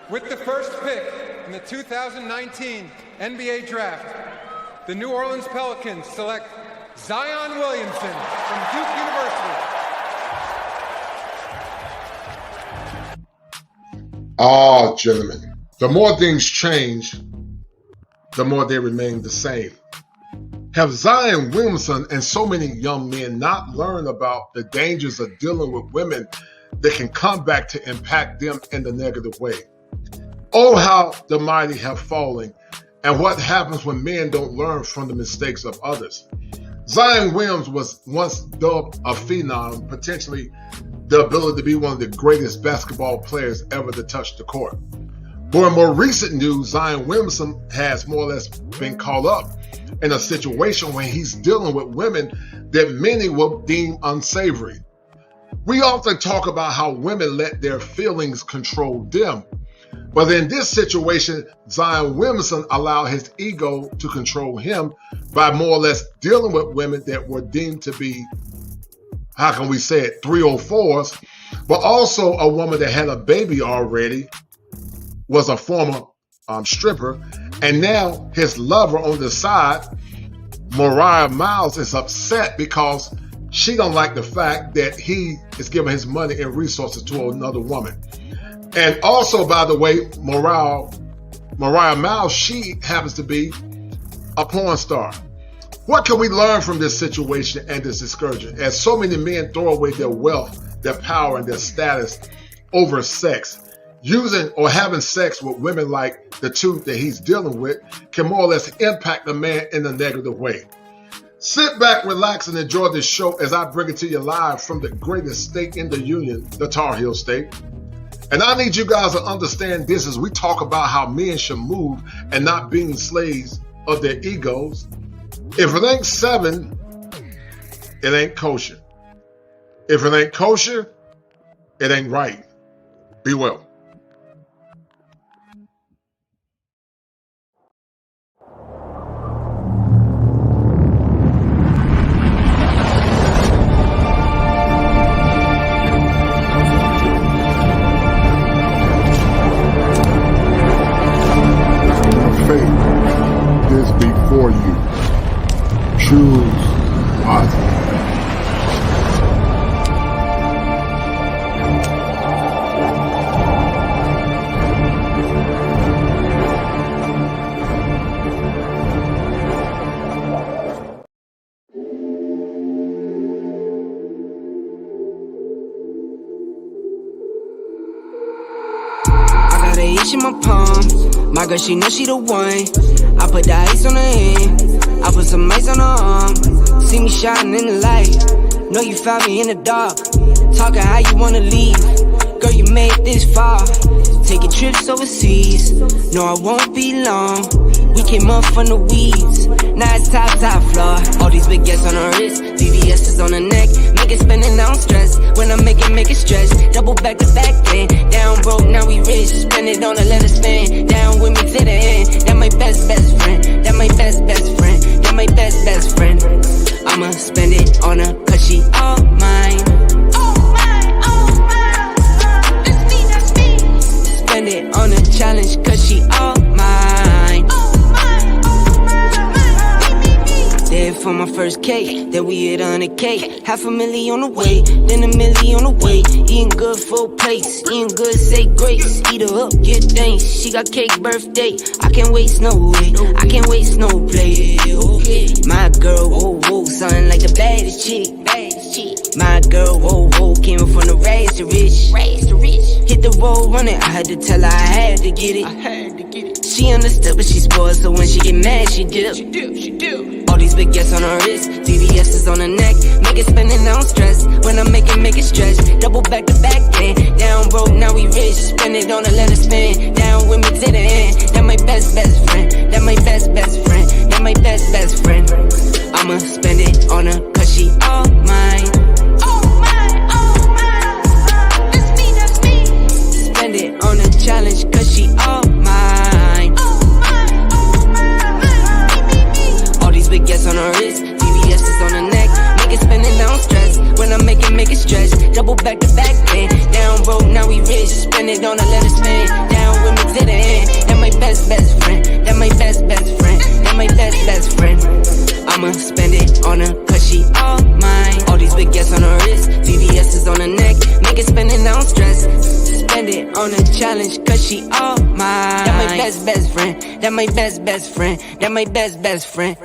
With the first pick in the 2019 NBA Draft, the New Orleans Pelicans select Zion Williamson from Duke University. Ah, gentlemen, the more things change, the more they remain the same. Have Zion Williamson and so many young men not learned about the dangers of dealing with women that can come back to impact them in a negative way? Oh, how the mighty have fallen, and what happens when men don't learn from the mistakes of others. Zion Williams was once dubbed a phenom, potentially the ability to be one of the greatest basketball players ever to touch the court. But in more recent news, Zion Williamson has more or less been caught up in a situation where he's dealing with women that many will deem unsavory. We often talk about how women let their feelings control them. But in this situation, Zion Williamson allowed his ego to control him by more or less dealing with women that were deemed to be, how can we say it, 304s, but also a woman that had a baby already, was a former stripper, and now his lover on the side, Moriah Mills, is upset because she don't like the fact that he is giving his money and resources to another woman. And also, by the way, Moriah Mills, she happens to be a porn star. What can we learn from this situation and this discouragement? As so many men throw away their wealth, their power, and their status over sex, using or having sex with women like the two that he's dealing with can more or less impact a man in a negative way. Sit back, relax, and enjoy this show as I bring it to you live from the greatest state in the union, the Tar Heel State. And I need you guys to understand this as we talk about how men should move and not being slaves of their egos. If it ain't 7, it ain't kosher. If it ain't kosher, it ain't right. Be well. For you. Choose wisely. I got an itch in my palm. My girl, she know she the one. I put the ice on her hand, I put some ice on her arm. See me shining in the light, know you found me in the dark. Talking how you wanna leave, girl you made this far. Taking trips overseas, no I won't be long. We came up from the weeds, now it's top floor. All these big gets on her wrist, VVS is on her neck. Make it spinning, I don't stress, when I make it stretch. Double back to back then, down broke, now we rich. Spend it on her, let her spin, down with me to the end. That my best friend, that my best friend, that my best friend. I'ma spend it on her, cause she all mine. That's me. Spend it on a challenge, cause she all mine. There for my first cake, then we hit 100K. $500,000 on the way, then $1 million on the way. Eating good full plates, eating good say grace. Eat her up, get thanks, she got cake birthday. I can't waste no way, I can't waste no play. My girl, whoa, sounding like the baddest chick. My girl, whoa, came from the rags to rich. Hit the road running, I had to tell her I had to get it. She understood, but she spoiled, so when she get mad, she dip. All these big gets on her wrist, VVS is on her neck. Make it spinning, I don't stress, when I make it stretch. Double back to back then, down broke, now we rich. Spend it on her, let her spin, down with me to the end. That my best friend, that my best friend, that my best friend. I'ma spend it on her, cause she all mine. That's me. Spend it on a challenge, cause she all mine. All these big gets on her wrist, VVS is on her neck. Make it spinning, I don't stress, when I make it stretch. Double back to back then, down broke, now we rich. Spend it on her, let her spin, down with me to the end. That my best friend. That my best friend. That my best friend. I'ma spend it on her, cause she all mine. All these big yes on her wrist, VVS is on her neck. Make it spend it, don't stress. Spend it on a challenge, cause she all mine. That my best friend. That my best friend. That my best friend.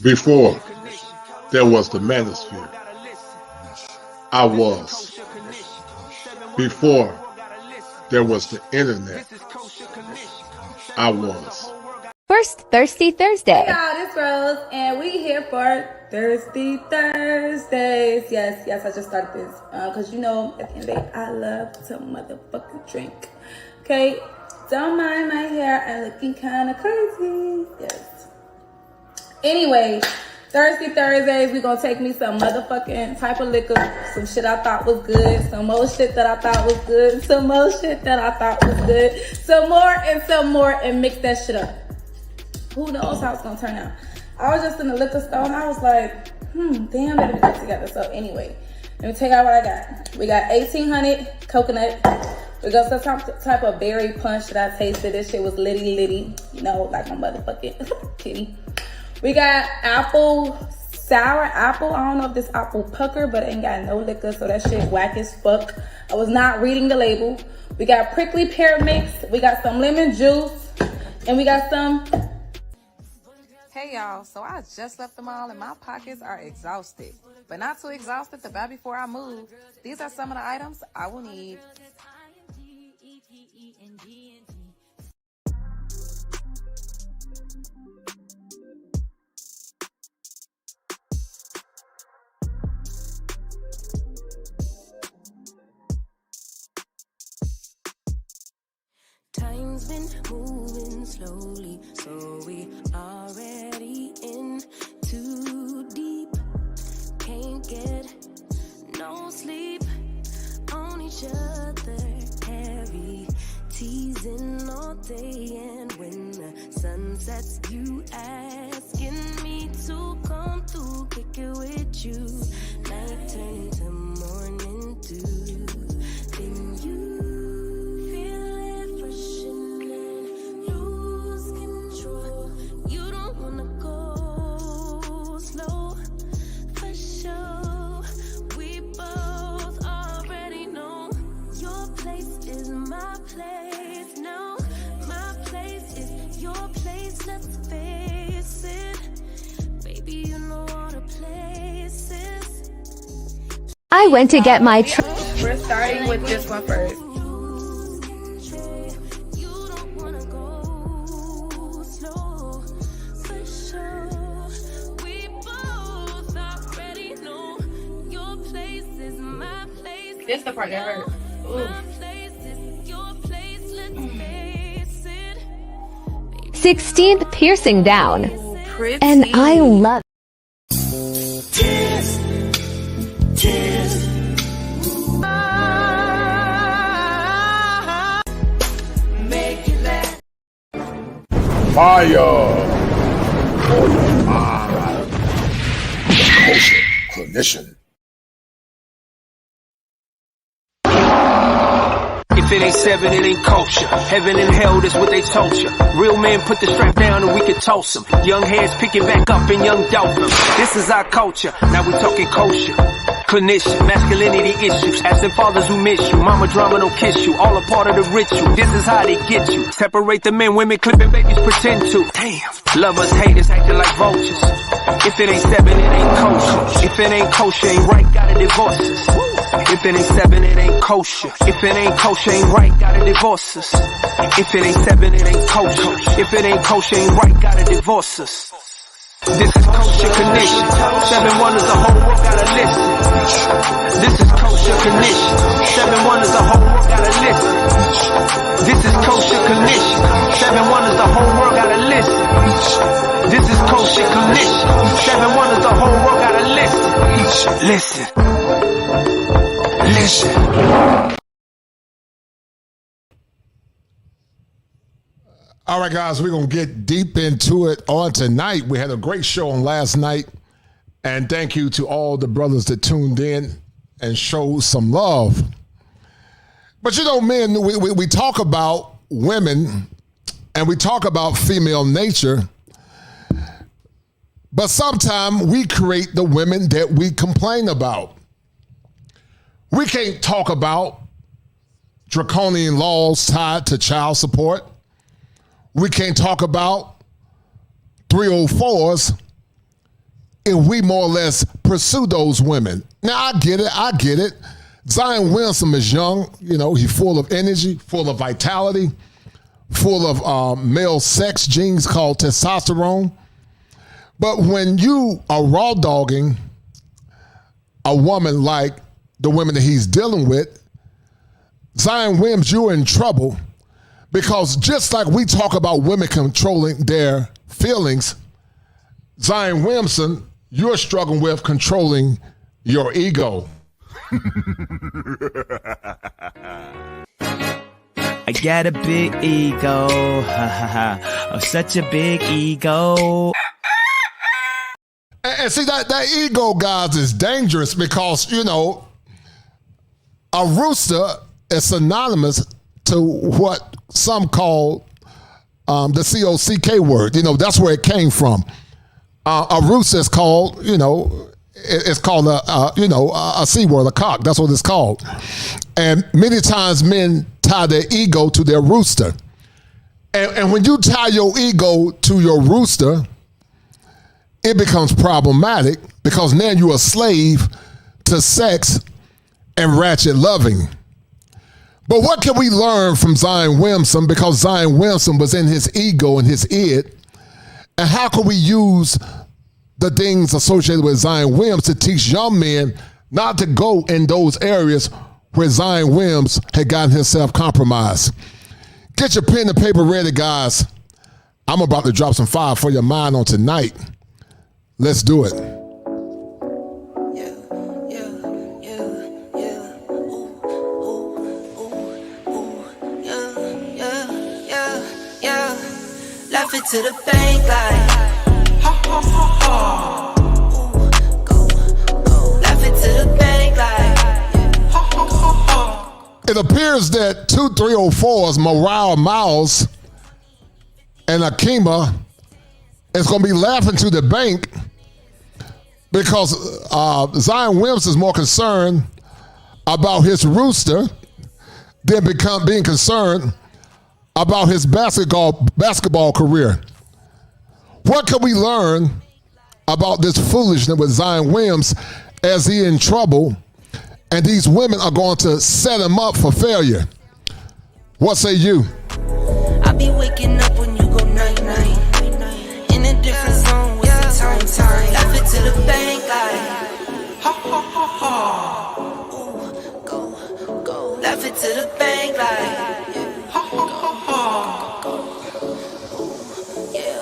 Before there was the manosphere, I was. Before there was the internet, I was. First Thirsty Thursday. Hey y'all, this Rose, and we here for Thirsty Thursdays. Yes, I just started this because you know, at the end of the day, I love to motherfucking drink. Okay, don't mind my hair, I'm looking kind of crazy. Yes. Anyway, Thirsty Thursdays, we gonna take me some motherfucking type of liquor, some shit I thought was good, some more shit that I thought was good, some more shit that I thought was good, some more, and mix that shit up. Who knows how it's gonna turn out? I was just in the liquor store and I was like, damn, that we get together. So anyway, let me tell y'all what I got. We got 1800 coconut. We got some type of berry punch that I tasted. This shit was litty, you know, like my motherfucking kitty. We got sour apple. I don't know if this apple pucker, but it ain't got no liquor, so that shit whack as fuck. I was not reading the label. We got prickly pear mix. We got some lemon juice, and we got some. Hey y'all, so I just left the mall and my pockets are exhausted, but not too exhausted to buy before I move. These are some of the items I will need. Time's been moving slowly, so we already in too deep. Can't get no sleep on each other, heavy teasing all day, and when the sun sets, you asking me to come through, kick it with you. Night turn to morning dew, then you place is my place. No, my place is your place. Let's face it. Baby, you know all the places. I went to get my We're starting with this one first. This is the part that hurt. Ooh. 16th piercing down. Pretty. And I love Fire for your mind. Culture clinician. If it ain't seven, it ain't kosher. Heaven and hell, that's what they told you. Real men put the strap down and we can toss them. Young heads picking back up and young dolphins. This is our culture. Now we talking kosher. Clinician, masculinity issues. Asking fathers who miss you. Mama drama don't kiss you. All a part of the ritual. This is how they get you. Separate the men, women clipping babies pretend to. Damn. Lovers, haters acting like vultures. If it ain't seven, it ain't kosher. If it ain't kosher, ain't right, gotta divorce us. If it ain't seven, it ain't kosher. If it ain't kosher, ain't right, gotta divorce us. If it ain't seven, it ain't kosher. If it ain't kosher, ain't right, gotta divorce us. This is kosher condition. 7 wonders, the whole world gotta listen. This is kosher condition. 7 wonders, the whole world gotta listen. This is kosher condition. 7 wonders, the whole world gotta listen. This is kosher condition. 7 wonders, the whole world gotta listen. Listen. Listen. All right, guys, we're going to get deep into it on tonight. We had a great show on last night, and thank you to all the brothers that tuned in and showed some love. But, you know, men, we talk about women and we talk about female nature, but sometimes we create the women that we complain about. We can't talk about draconian laws tied to child support. We can't talk about 304s if we more or less pursue those women. Now, I get it. Zion Williamson is young. You know, he's full of energy, full of vitality, full of male sex genes called testosterone. But when you are raw dogging a woman like the women that he's dealing with, Zion Williams, you're in trouble. Because just like we talk about women controlling their feelings, Zion Williamson, you're struggling with controlling your ego. I got a big ego, ha ha ha, oh, such a big ego. And see, that ego, guys, is dangerous because, you know, a rooster is synonymous to what some call the C-O-C-K word. You know, that's where it came from. A rooster is called, you know, it's called a C word, a cock. That's what it's called. And many times men tie their ego to their rooster. And when you tie your ego to your rooster, it becomes problematic because now you're a slave to sex and ratchet loving. But what can we learn from Zion Williamson? Because Zion Williamson was in his ego and his id. And how can we use the things associated with Zion Williams to teach young men not to go in those areas where Zion Williams had gotten himself compromised? Get your pen and paper ready, guys. I'm about to drop some fire for your mind on tonight. Let's do it. Left it to the bank like ha ha ha ha. Go. Left it to the bank like ha ha ha ha. It appears that 2 304s, Moriah Mills and Akima, is going to be laughing to the bank because Zion Williams is more concerned about his rooster than being concerned about his basketball career. What can we learn about this foolishness with Zion Williams as he in trouble and these women are going to set him up for failure? What say you? I be waking up when you go night-night. In a different zone with some time. Laugh it to the bank like ha ha ha ha. Ooh, go. Laugh it to the bank like ha ha ha ha.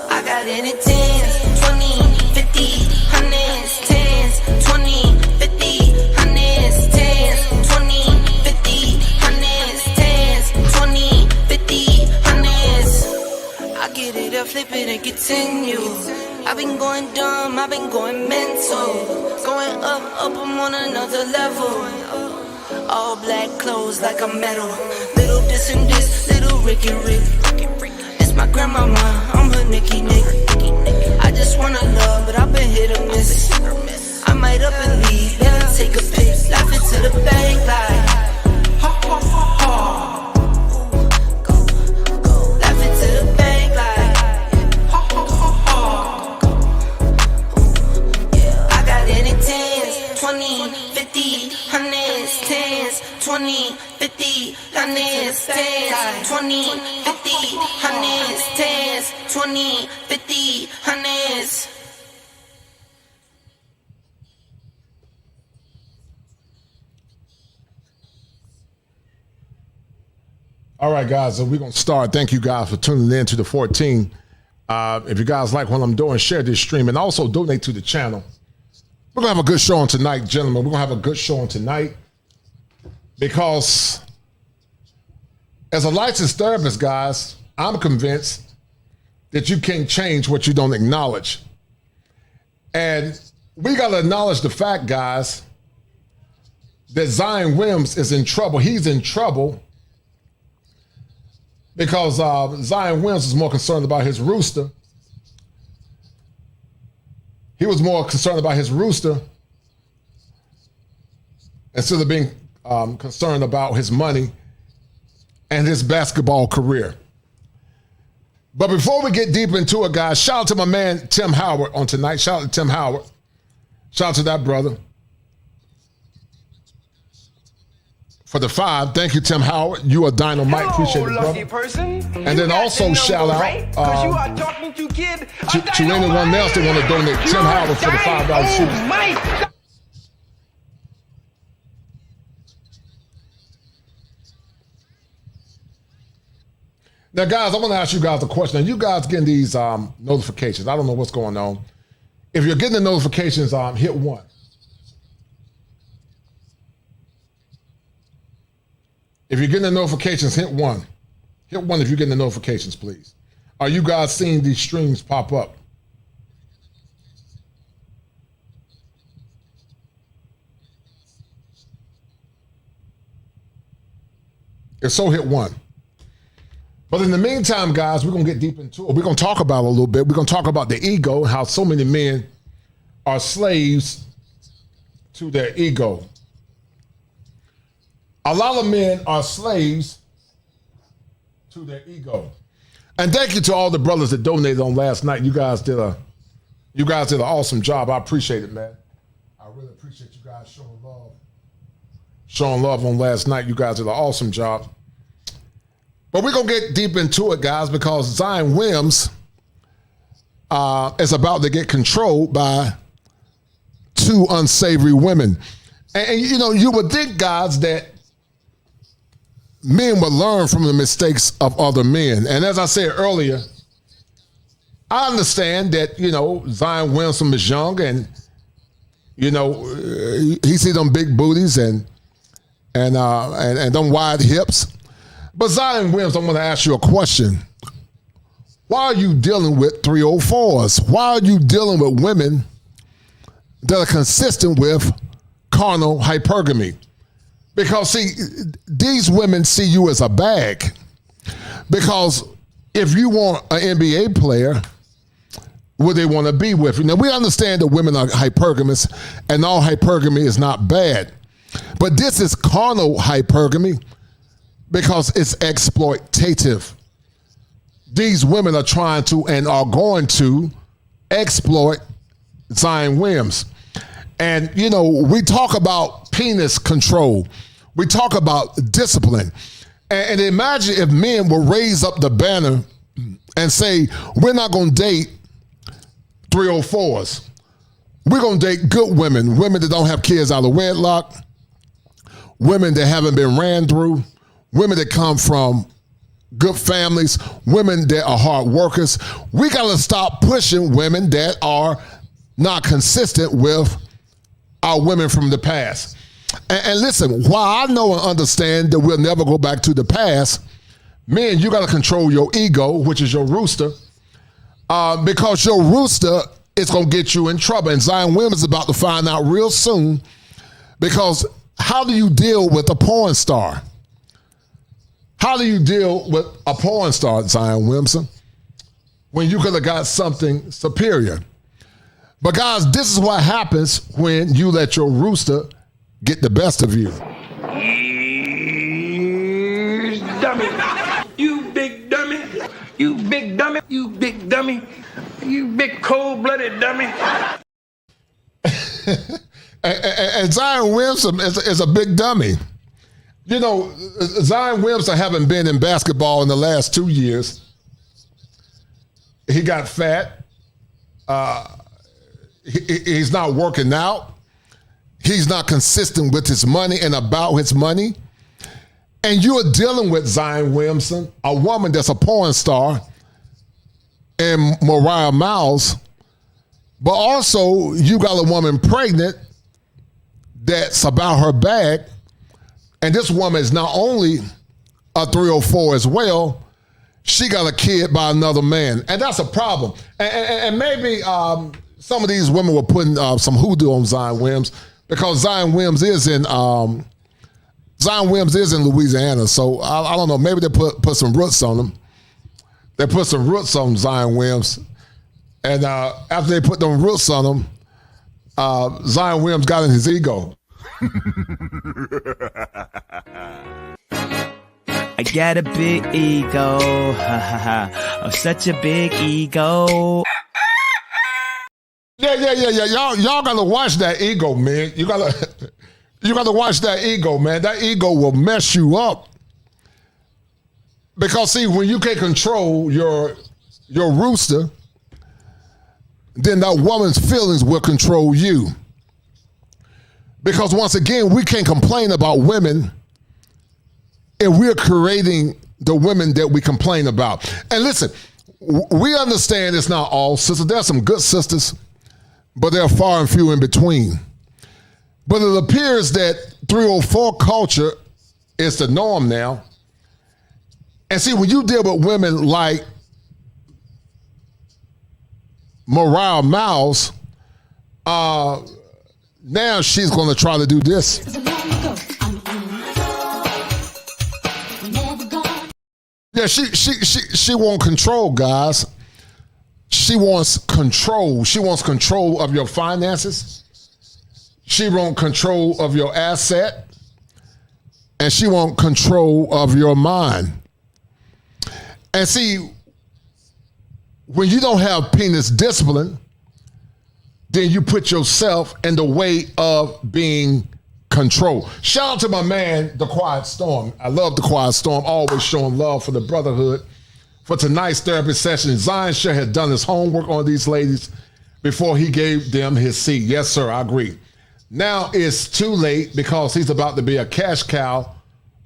I got any 10s, 20, 50, 100s, 10s, 20, 50, 100s, 10s, 20, 50, 100s, 10s, 20, 50, 100s. I get it up, flip it and continue. I've been going dumb, I've been going mental. Going up, I'm on another level. All black clothes like a medal. Little this and this, little Ricky Rick. It's my grandmama, I'm her Nicky Nick. I just wanna love, but I've been hit or miss. I might up and leave, better take a pic. Laugh it to the bank like ha ha ha ha. Laugh it to the bank like ha ha ha ha. I got any 10s, 20, 50, 100s, 10s, 20, 50, 100s, 10s, 20, 50, 100s, 10s, 20, 50, 100s. All right, guys, so we're going to start. Thank you guys for tuning in to the 14. If you guys like what I'm doing, share this stream and also donate to the channel. We're going to have a good show on tonight, gentlemen. We're going to have a good show on tonight because as a licensed therapist, guys, I'm convinced that you can't change what you don't acknowledge. And we got to acknowledge the fact, guys, that Zion Williams is in trouble. He's in trouble because Zion Williams is more concerned about his rooster. He was more concerned about his rooster instead of being concerned about his money and his basketball career. But before we get deep into it, guys, shout out to my man Tim Howard on tonight. Shout out to Tim Howard. Shout out to that brother. For the 5, thank you, Tim Howard. You are dynamite. Hello, appreciate it, brother. lucky person. And then also shout out you are talking to kid. to anyone else that want to donate. Tim Howard for the $5 super. Now, guys, I want to ask you guys a question. Are you guys getting these notifications? I don't know what's going on. If you're getting the notifications, hit 1. If you're getting the notifications, hit 1. Hit 1 if you're getting the notifications, please. Are you guys seeing these streams pop up? If so, hit 1. But in the meantime, guys, we're going to get deep into it. We're going to talk about it a little bit. We're going to talk about the ego and how so many men are slaves to their ego. A lot of men are slaves to their ego. And thank you to all the brothers that donated on last night. You guys did an awesome job. I appreciate it, man. I really appreciate you guys showing love. Showing love on last night. You guys did an awesome job. But we're going to get deep into it, guys, because Zion Williams is about to get controlled by 2 unsavory women. And you know, you would think, guys, that men would learn from the mistakes of other men. And as I said earlier, I understand that, you know, Zion Williamson is young and, you know, he see them big booties and them wide hips. But Zion Williams, I'm going to ask you a question. Why are you dealing with 304s? Why are you dealing with women that are consistent with carnal hypergamy? Because, see, these women see you as a bag. Because if you want an NBA player, what they want to be with. Now, we understand that women are hypergamous, and all hypergamy is not bad. But this is carnal hypergamy. because it's exploitative. These women are trying to and are going to exploit Zion Williams. And, you know, we talk about penis control. We talk about discipline. And imagine if men will raise up the banner and say, we're not going to date 304s. We're going to date good women, women that don't have kids out of wedlock, women that haven't been ran through, women that come from good families, women that are hard workers. We got to stop pushing women that are not consistent with our women from the past. And listen, while I know and understand that we'll never go back to the past, men, you got to control your ego, which is your rooster, because your rooster is going to get you in trouble. And Zion Williams is about to find out real soon, because how do you deal with a porn star? How do you deal with a porn star, Zion Williamson, when you could have got something superior? But guys, this is what happens when you let your rooster get the best of you. Dummy. You big dummy. You big dummy. You big dummy. You big cold-blooded dummy. and Zion Williamson is a big dummy. You know, Zion Williamson haven't been in basketball in the last 2 years. He got fat. He's not working out. He's not consistent with his money and about his money. And you're dealing with Zion Williamson, a woman that's a porn star, and Moriah Mills, but also you got a woman pregnant that's about her bag, and this woman is not only a 304 as well, she got a kid by another man, and that's a problem. And maybe some of these women were putting some hoodoo on Zion Williams, because Zion Williams is in Louisiana, so I don't know. Maybe they put some roots on him. They put some roots on Zion Williams, and after they put them roots on him, Zion Williams got in his ego. I got a big ego, ha ha ha. I'm such a big ego. Yeah. Y'all gotta watch that ego, man. You gotta watch that ego, man. That ego will mess you up. Because see, when you can't control your rooster, then that woman's feelings will control you. Because once again, we can't complain about women if we're creating the women that we complain about. And listen, we understand it's not all sisters. There's some good sisters, but they're far and few in between. But it appears that 304 culture is the norm now. And see, when you deal with women like Moriah Mills, now she's going to try to do this. Yeah, she wants control, guys. She wants control. She wants control of your finances. She wants control of your asset. And she wants control of your mind. And see, when you don't have penis discipline, then you put yourself in the way of being controlled. Shout out to my man, The Quiet Storm. I love The Quiet Storm, always showing love for the brotherhood. For tonight's therapy session, Zion sure had done his homework on these ladies before he gave them his seat. Yes, sir, I agree. Now it's too late because he's about to be a cash cow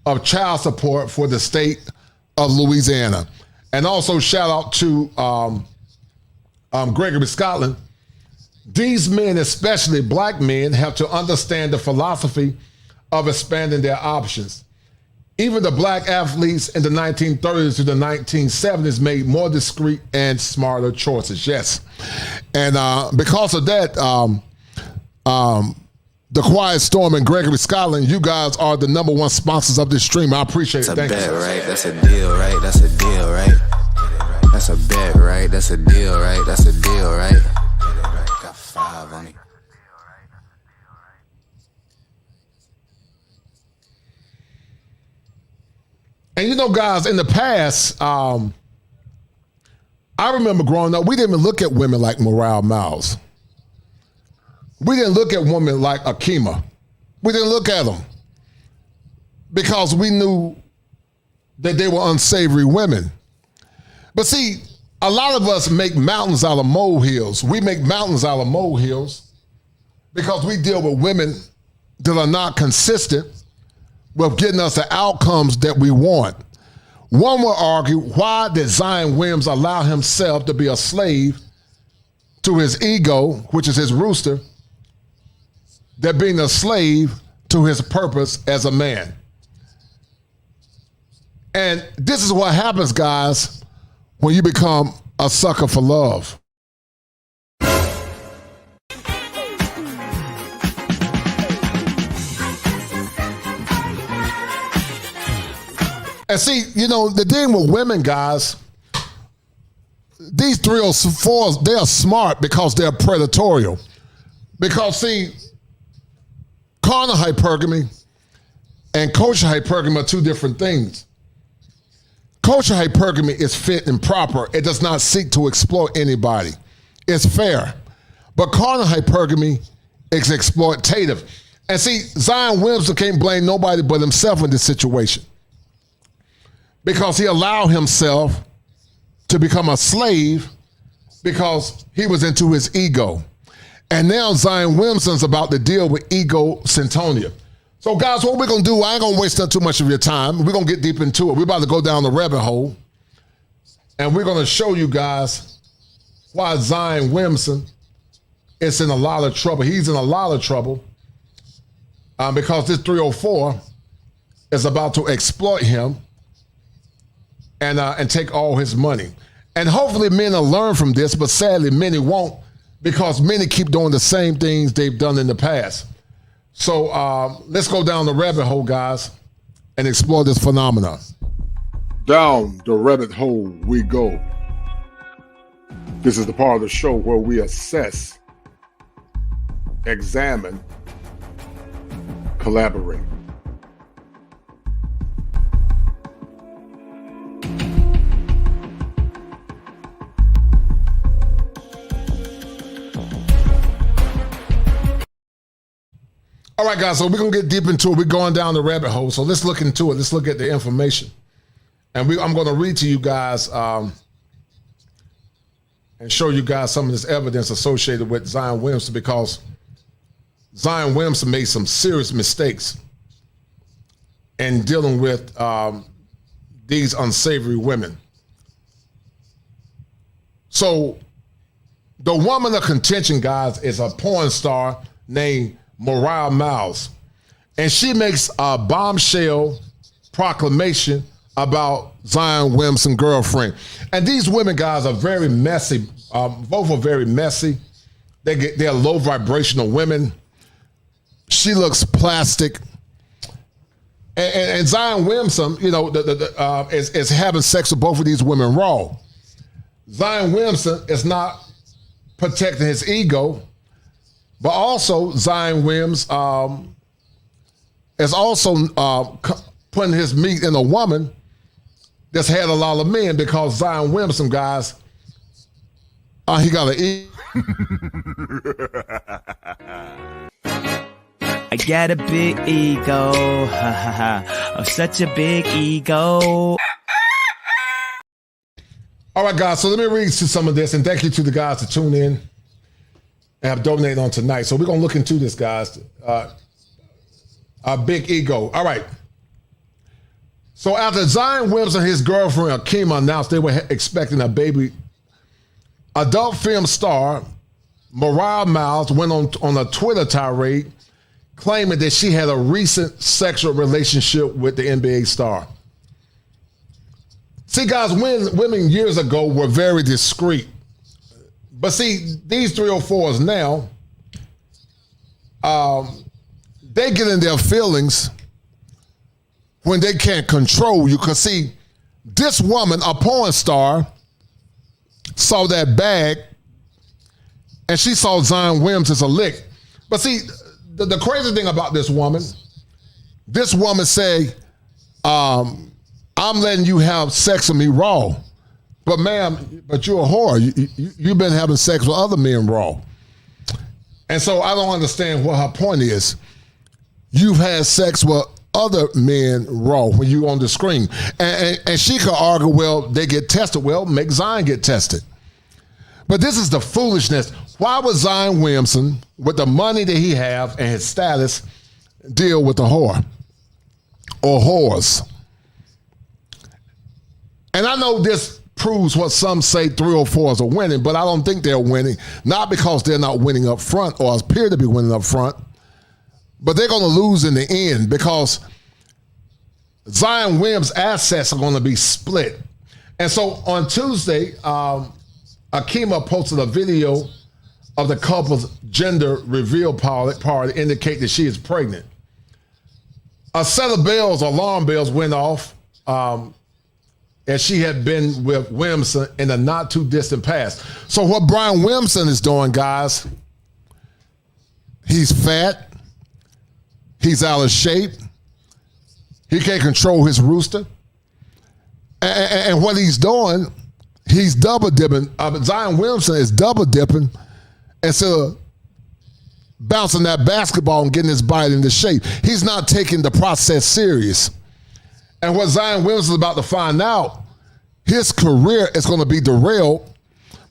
of child support for the state of Louisiana. And also shout out to Gregory Scotland. These men, especially black men, have to understand the philosophy of expanding their options. Even the black athletes in the 1930s to the 1970s made more discreet and smarter choices. Yes. And because of that, The Quiet Storm and Gregory Scotland, you guys are the #1 sponsors of this stream. I appreciate it. Thank you. That's a bet, right? That's a deal, right? That's a deal, right? That's a bet, right? That's a deal, right? That's a deal, right? Got 5 on it. And you know, guys, in the past, I remember growing up, we didn't even look at women like Moriah Mills. We didn't look at women like Akima. We didn't look at them because we knew that they were unsavory women. But see, a lot of us make mountains out of molehills. We make mountains out of molehills because we deal with women that are not consistent with getting us the outcomes that we want. One will argue, why did Zion Williams allow himself to be a slave to his ego, which is his rooster, that being a slave to his purpose as a man? And this is what happens, guys, when you become a sucker for love. And see, you know, the thing with women, guys, these 304s, they are smart because they're predatorial. Because, see, carnal hypergamy and kosher hypergamy are two different things. Kosher hypergamy is fit and proper. It does not seek to exploit anybody. It's fair. But carnal hypergamy is exploitative. And see, Zion Williamson can't blame nobody but himself in this situation, because he allowed himself to become a slave because he was into his ego. And now Zion Williamson's about to deal with ego syntonia. So guys, what we're gonna do, I ain't gonna waste too much of your time. We're gonna get deep into it. We're about to go down the rabbit hole, and we're gonna show you guys why Zion Williamson is in a lot of trouble. He's in a lot of trouble because this 304 is about to exploit him and take all his money. And hopefully men will learn from this, but sadly many won't, because many keep doing the same things they've done in the past. So let's go down the rabbit hole, guys, and explore this phenomenon. Down the rabbit hole we go. This is the part of the show where we assess, examine, collaborate. All right, guys, so we're going to get deep into it. We're going down the rabbit hole. So let's look into it. Let's look at the information. And I'm going to read to you guys and show you guys some of this evidence associated with Zion Williamson, because Zion Williamson made some serious mistakes in dealing with these unsavory women. So the woman of contention, guys, is a porn star named Moriah Mills, and she makes a bombshell proclamation about Zion Williamson's girlfriend. And these women, guys, are very messy. Both are very messy. They're low vibrational women. She looks plastic. And Zion Williamson, you know, is having sex with both of these women raw. Zion Williamson is not protecting his ego, but also Zion Williams is also putting his meat in a woman that's had a lot of men, because Zion Williamson, guys, he got an ego. I got a big ego, ha ha ha, oh, such a big ego. All right, guys, so let me read you some of this, and thank you to the guys to tune in and have donated on tonight. So we're going to look into this, guys. A big ego. All right. So after Zion Williamson and his girlfriend, Akima, announced they were expecting a baby, adult film star Moriah Mills went on a Twitter tirade claiming that she had a recent sexual relationship with the NBA star. See, guys, women years ago were very discreet. But see, these 304s now, they get in their feelings when they can't control you. Because see, this woman, a porn star, saw that bag and she saw Zion Williams as a lick. But see, the crazy thing about this woman say, I I'm letting you have sex with me raw. But ma'am, but you're a whore. You've been having sex with other men raw. And so I don't understand what her point is. You've had sex with other men raw when you on the screen. And she could argue, well, they get tested. Well, make Zion get tested. But this is the foolishness. Why would Zion Williamson, with the money that he have and his status, deal with a whore or whores? And I know this proves what some say 304s are winning, but I don't think they're winning, not because they're not winning up front or appear to be winning up front, but they're going to lose in the end because Zion Williams' assets are going to be split. And so on Tuesday, Akima posted a video of the couple's gender reveal party indicate that she is pregnant. A set of bells, alarm bells went off as she had been with Williamson in the not too distant past. So what Brian Williamson is doing, guys, he's fat, he's out of shape, he can't control his rooster, and what he's doing, he's double dipping. Zion Williamson is double dipping instead of bouncing that basketball and getting his body into shape. He's not taking the process serious. And what Zion Williamson is about to find out, his career is going to be derailed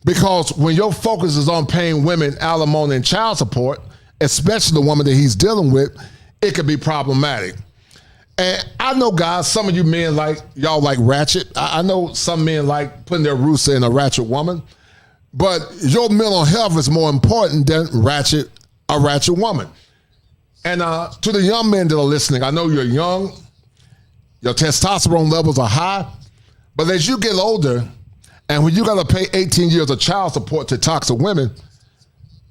because when your focus is on paying women alimony and child support, especially the woman that he's dealing with, it could be problematic. And I know, guys, some of you men y'all like ratchet. I know some men like putting their rooster in a ratchet woman, but your mental health is more important than a ratchet woman. And to the young men that are listening, I know you're young, your testosterone levels are high, but as you get older, and when you got to pay 18 years of child support to toxic women,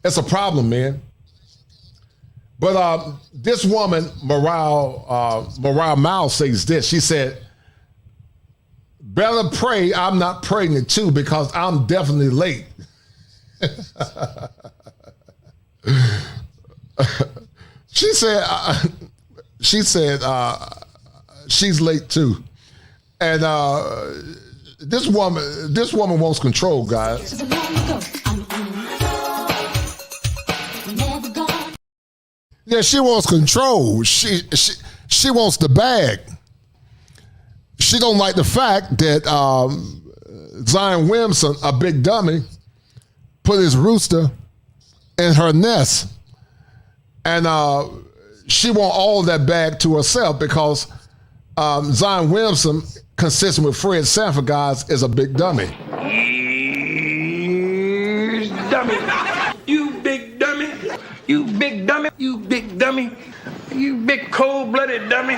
it's a problem, man. But this woman, Moriah Mills, says this. She said, better pray I'm not pregnant too because I'm definitely late. She said she's late too. And this woman wants control, guys. Yeah, she wants control. She wants the bag. She don't like the fact that Zion Williamson, a big dummy, put his rooster in her nest. And she want all of that bag to herself because Zion Williamson, consistent with Fred Sanford, guys, is a big dummy. Dummy. You big dummy. You big dummy. You big dummy. You big cold-blooded dummy.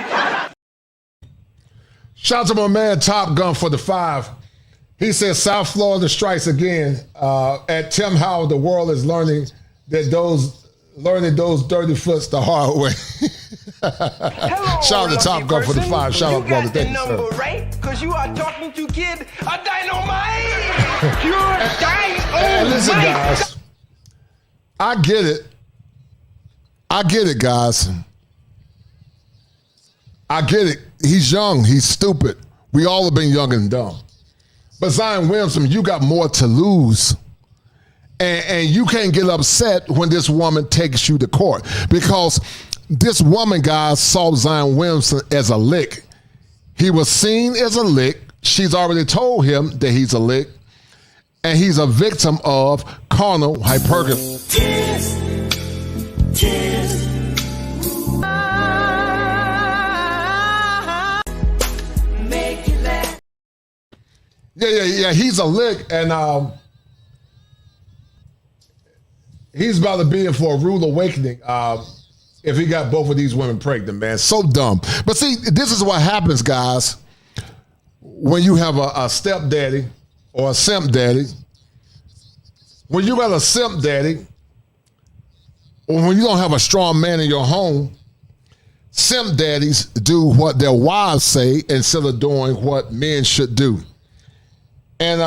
Shout out to my man Top Gun for the 5. He says South Florida strikes again. At Tim Howard, the world is learning those dirty foots the hard way. Shout out to Top Gun for the 5. Shout out, brother. Thank you, sir. Number right? Because you are talking to kid a dynamite. You're dynamite. And listen, guys, I get it. I get it, guys. I get it. He's young. He's stupid. We all have been young and dumb. But Zion Williamson, you got more to lose. And you can't get upset when this woman takes you to court because this woman, guys, saw Zion Williamson as a lick. He was seen as a lick. She's already told him that he's a lick. And he's a victim of carnal hypergamy. Yeah. He's a lick, and he's about to be in for a rude awakening if he got both of these women pregnant, man. So dumb. But see, this is what happens, guys, when you have a stepdaddy or a simp daddy. When you got a simp daddy, or when you don't have a strong man in your home, simp daddies do what their wives say instead of doing what men should do. And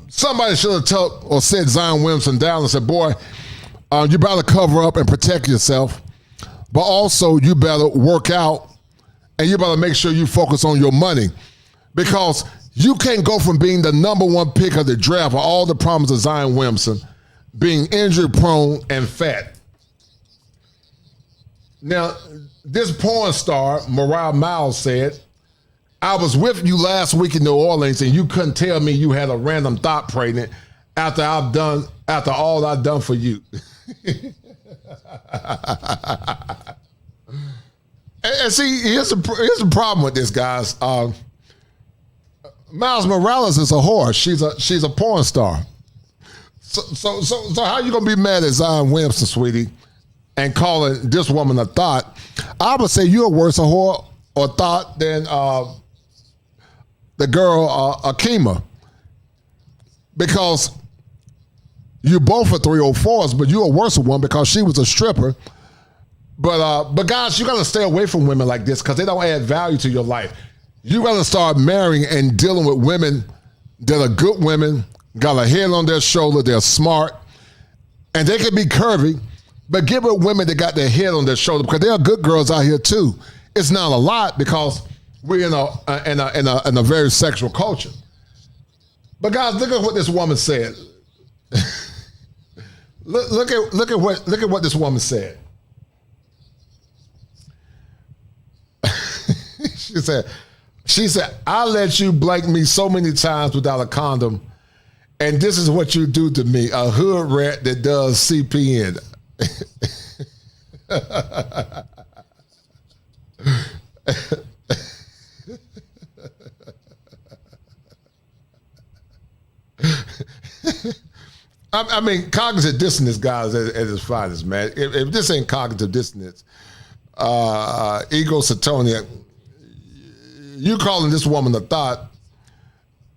somebody should have told or said Zion Williamson down and said, boy, you better cover up and protect yourself, but also you better work out and you better make sure you focus on your money Because you can't go from being the number one pick of the draft with all the problems of Zion Williamson, being injury prone and fat. Now, this porn star, Moriah Mills, said, I was with you last week in New Orleans and you couldn't tell me you had a random thought pregnant after all I've done for you. and see, here's the problem with this, guys. Miles Morales is a whore. She's a porn star. So how you gonna be mad at Zion Williamson, sweetie, and calling this woman a thought? I would say you're worse a whore or thought than the girl Akima, because you both are 304s, but you're a worse one because she was a stripper. But guys, you gotta stay away from women like this because they don't add value to your life. You gotta start marrying and dealing with women that are good women, got a head on their shoulder, they're smart, and they can be curvy, but get with women that got their head on their shoulder because there are good girls out here too. It's not a lot because we're in a very sexual culture. But guys, look at what this woman said. look at what this woman said. She said, I let you blank me so many times without a condom, and this is what you do to me, a hood rat that does CPN. I mean, cognitive dissonance, guys, at its finest, man. If this ain't cognitive dissonance, ego-satonia, you calling this woman a thought,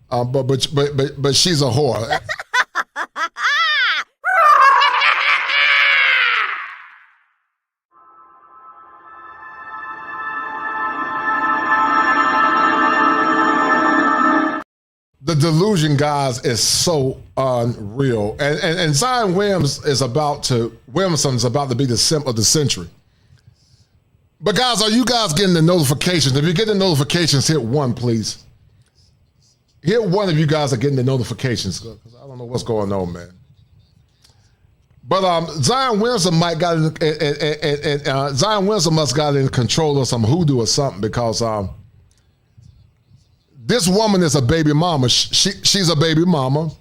but she's a whore. The delusion, guys, is so unreal. And Zion Williamson's about to be the simp of the century. But guys, are you guys getting the notifications? If you get the notifications, hit 1, please. Hit 1 if you guys are getting the notifications, because I don't know what's going on, man. But Zion Williamson must got in control of some hoodoo or something, because this woman is a baby mama. She's a baby mama.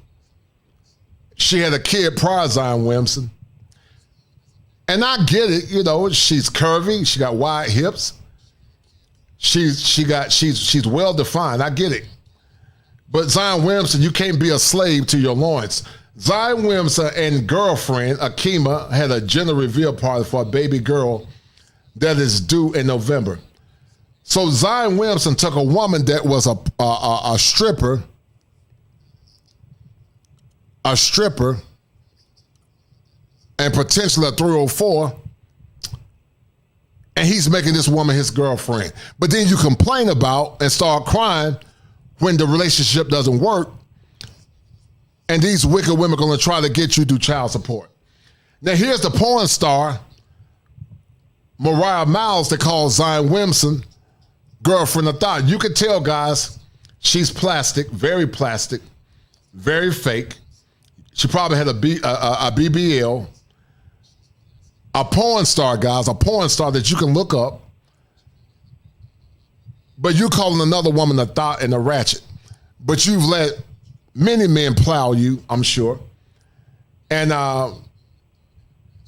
She had a kid prior to Zion Williamson. And I get it, you know, she's curvy, she got wide hips. She's well defined. I get it. But Zion Williamson, you can't be a slave to your loins. Zion Williamson and girlfriend Akima had a gender reveal party for a baby girl that is due in November. So Zion Williamson took a woman that was a stripper, and potentially a 304, and he's making this woman his girlfriend. But then you complain about and start crying when the relationship doesn't work, and these wicked women are gonna try to get you to do child support. Now here's the porn star, Moriah Mills, that calls Zion Williamson girlfriend a thought. You could tell, guys, she's plastic, very fake. She probably had a BBL. A porn star, guys, a porn star that you can look up, but you calling another woman a thought and a ratchet. But you've let many men plow you, I'm sure. And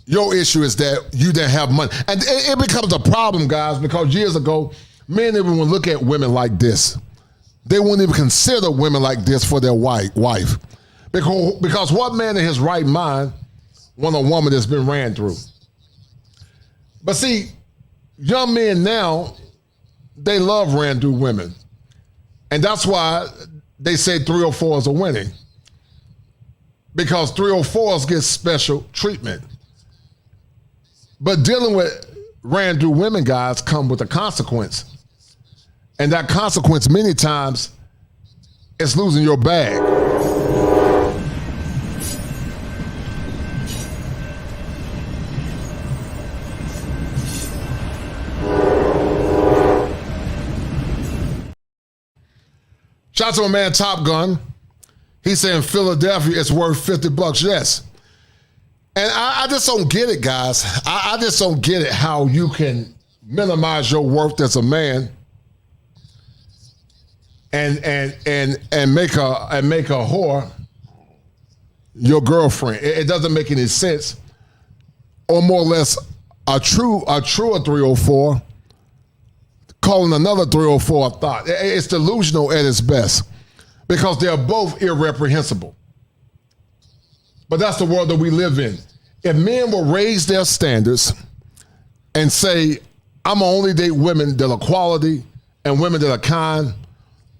your issue is that you didn't have money. And it becomes a problem, guys, because years ago, men didn't even look at women like this. They wouldn't even consider women like this for their wife. Because what man in his right mind want a woman that's been ran through? But see, young men now, they love ran through women. And that's why they say 304s are winning. Because 304s get special treatment. But dealing with ran through women, guys, come with a consequence. And that consequence many times is losing your bag. Shout out to my man Top Gun. He said in Philadelphia it's worth $50. Yes. And I just don't get it, guys. I just don't get it how you can minimize your worth as a man and make a whore your girlfriend. It doesn't make any sense. Or more or less a truer 304 calling another 304 a thought. It's delusional at its best because they're both irreprehensible. But that's the world that we live in. If men will raise their standards and say, I'm gonna only date women that are quality and women that are kind,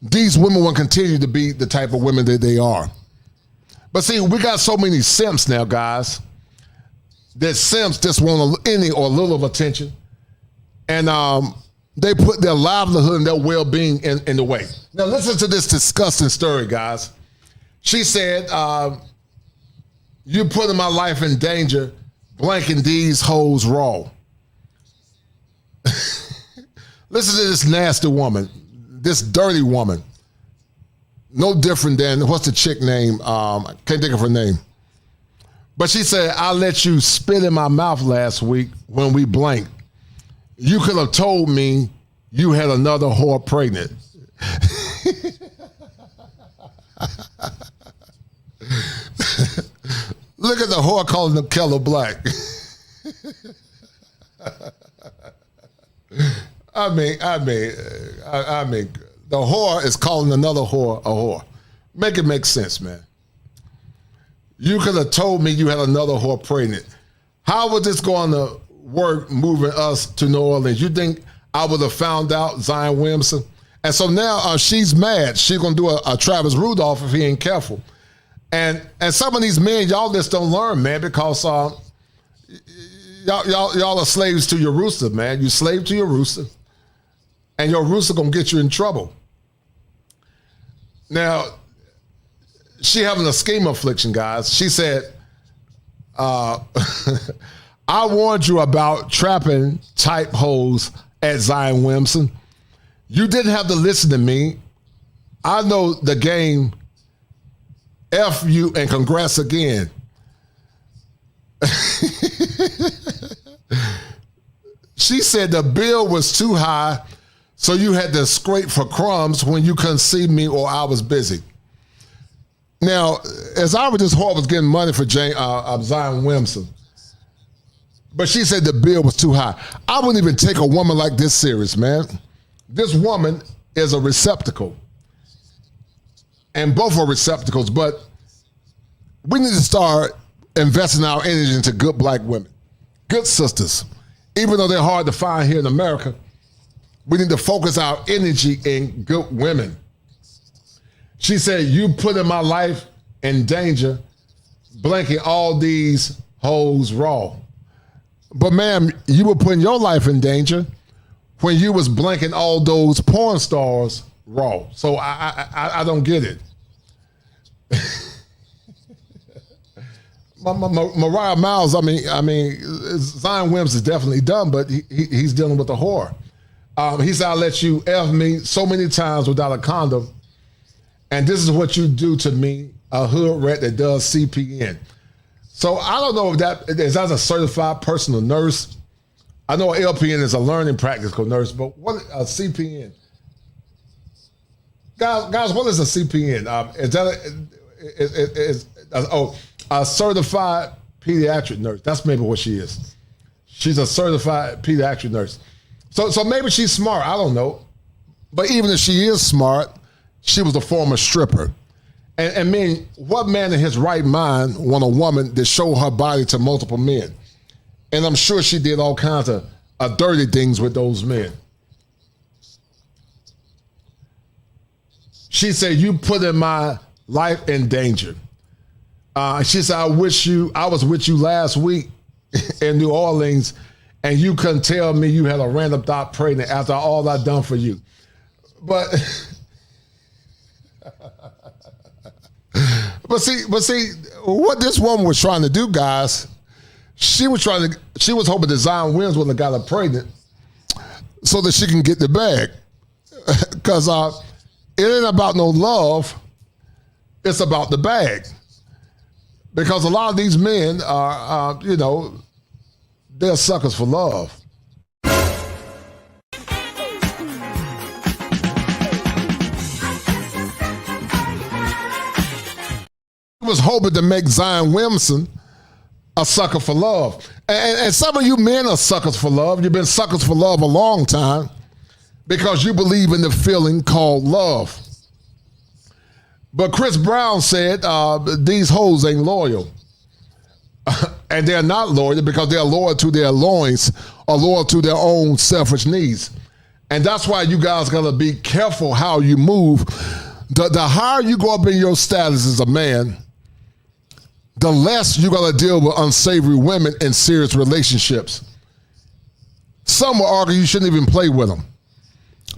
these women will continue to be the type of women that they are. But see, we got so many simps now, guys, that simps just want any or little of attention. And they put their livelihood and their well-being in the way. Now listen to this disgusting story, guys. She said, you putting my life in danger, blanking these hoes raw. Listen to this nasty woman, this dirty woman. No different than, what's the chick name? I can't think of her name. But she said, I let you spit in my mouth last week when we blanked. You could have told me you had another whore pregnant. Look at the whore calling the Keller black. I mean, the whore is calling another whore a whore. Make it make sense, man. You could have told me you had another whore pregnant. How was this going to work moving us to New Orleans? You think I would have found out, Zion Williamson? And so now she's mad. She's going to do a Travis Rudolph if he ain't careful. And some of these men, y'all just don't learn, man, because y'all are slaves to your rooster, man. You slave to your rooster, and your rooster going to get you in trouble. Now, she having a scheme affliction, guys. She said, I warned you about trapping type hoes at Zion Williamson. You didn't have to listen to me. I know the game. F you and congrats again. She said the bill was too high, so you had to scrape for crumbs when you couldn't see me or I was busy. Now, as I was, this whore was getting money for Zion Williamson, but she said the bill was too high. I wouldn't even take a woman like this serious, man. This woman is a receptacle, and both are receptacles, but we need to start investing our energy into good black women, good sisters. Even though they're hard to find here in America, we need to focus our energy in good women. She said, you put my life in danger, blanking all these hoes raw. But ma'am, you were putting your life in danger when you was blanking all those porn stars raw. So I don't get it. Moriah Mills, I mean, Zion Williams is definitely done, but he's dealing with a whore. He said, I let you F me so many times without a condom, and this is what you do to me, a hood rat that does CPN. So I don't know if that is that a certified personal nurse. I know an LPN is a learning practical nurse, but what a CPN? Guys, what is a CPN? Is that a certified pediatric nurse? That's maybe what she is. She's a certified pediatric nurse. So maybe she's smart. I don't know. But even if she is smart, she was a former stripper. And mean, what man in his right mind want a woman that show her body to multiple men? And I'm sure she did all kinds of dirty things with those men. She said, you put in my life in danger. She said, I was with you last week in New Orleans, and you couldn't tell me you had a random thought pregnant after all I done for you. But see, what this woman was trying to do, guys, she was hoping that Zion Williams wouldn't have got her pregnant so that she can get the bag. Because it ain't about no love. It's about the bag. Because a lot of these men are, they're suckers for love. Was hoping to make Zion Williamson a sucker for love. And some of you men are suckers for love. You've been suckers for love a long time because you believe in the feeling called love. But Chris Brown said these hoes ain't loyal. And they're not loyal because they're loyal to their loins or loyal to their own selfish needs. And that's why you guys got to be careful how you move. The higher you go up in your status as a man, the less you're going to deal with unsavory women in serious relationships. Some will argue you shouldn't even play with them.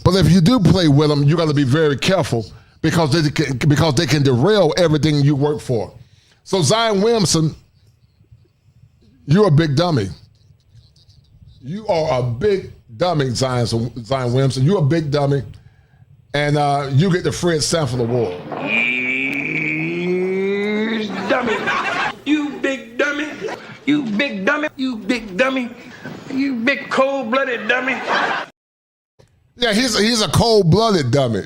But if you do play with them, you got to be very careful because they can derail everything you work for. So Zion Williamson, you're a big dummy. You are a big dummy, Zion Williamson. You're a big dummy. And you get the Fred Sanford Award. Dummy. You big dummy. You big dummy. You big dummy. You big cold-blooded dummy. Yeah, he's a cold-blooded dummy.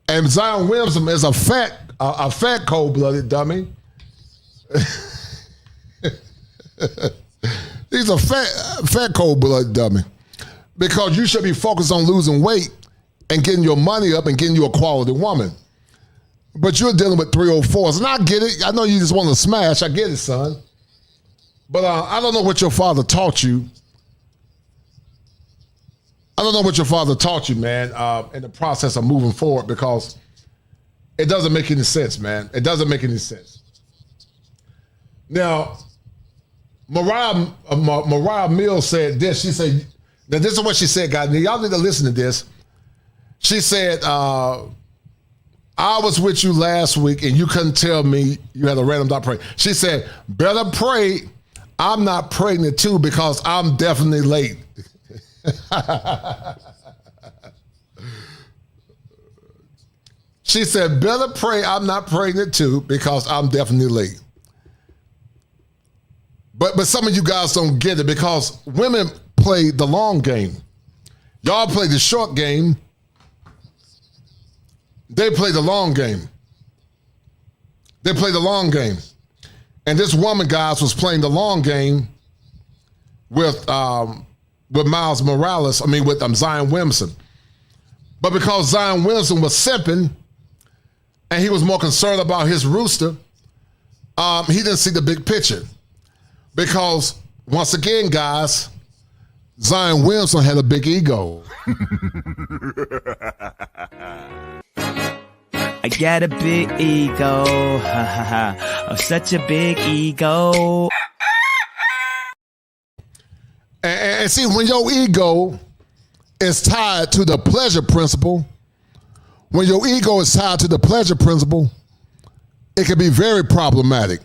And Zion Williamson is a fat cold-blooded dummy. He's a fat cold-blooded dummy. Because you should be focused on losing weight and getting your money up and getting you a quality woman. But you're dealing with 304s. And I get it. I know you just want to smash. I get it, son. But I don't know what your father taught you. I don't know what your father taught you, man, in the process of moving forward because it doesn't make any sense, man. It doesn't make any sense. Now, Moriah Mills said this. She said, now this is what she said, guys. Now, y'all need to listen to this. She said, I was with you last week and you couldn't tell me you had a random dot pray. She said, better pray I'm not pregnant too because I'm definitely late. She said, better pray I'm not pregnant too because I'm definitely late. But some of you guys don't get it because women play the long game. Y'all play the short game. They play the long game. They play the long game. And this woman, guys, was playing the long game with Miles Morales, with Zion Williamson. But because Zion Williamson was simping and he was more concerned about his rooster, he didn't see the big picture. Because, once again, guys, Zion Williamson had a big ego. I got a big ego, ha ha ha, of such a big ego. And see, when your ego is tied to the pleasure principle, it can be very problematic.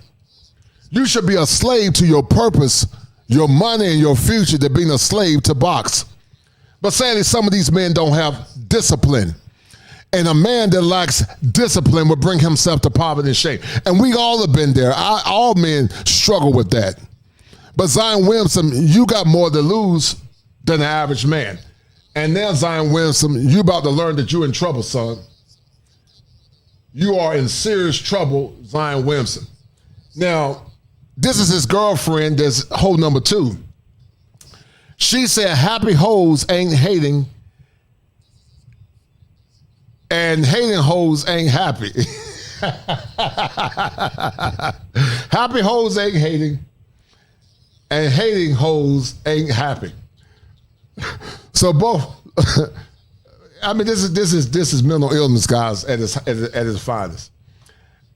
You should be a slave to your purpose, your money, and your future than being a slave to box. But sadly, some of these men don't have discipline. And a man that lacks discipline will bring himself to poverty and shame. And we all have been there. All men struggle with that. But Zion Williamson, you got more to lose than the average man. And now, Zion Williamson, you about to learn that you're in trouble, son. You are in serious trouble, Zion Williamson. Now, this is his girlfriend, that's hoe number 2. She said, happy hoes ain't hating, and hating hoes ain't happy. Happy hoes ain't hating, and hating hoes ain't happy. So both, this is mental illness, guys, at its finest.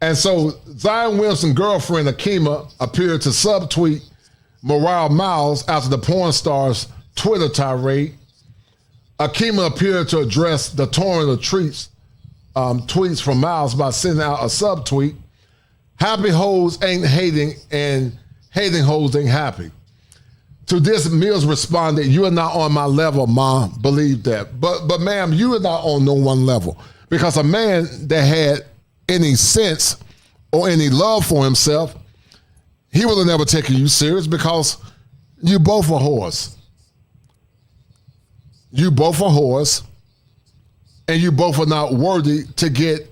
And so Zion Williamson's girlfriend, Akima, appeared to subtweet Moriah Mills after the porn star's Twitter tirade. Akima appeared to address the torrent of tweets from Miles by sending out a subtweet. Happy hoes ain't hating, and hating hoes ain't happy. To this, Mills responded, you are not on my level, Ma. Believe that. But ma'am, you are not on no one level. Because a man that had any sense or any love for himself, he would have never taken you serious because you both are whores. You both are whores, and you both are not worthy to get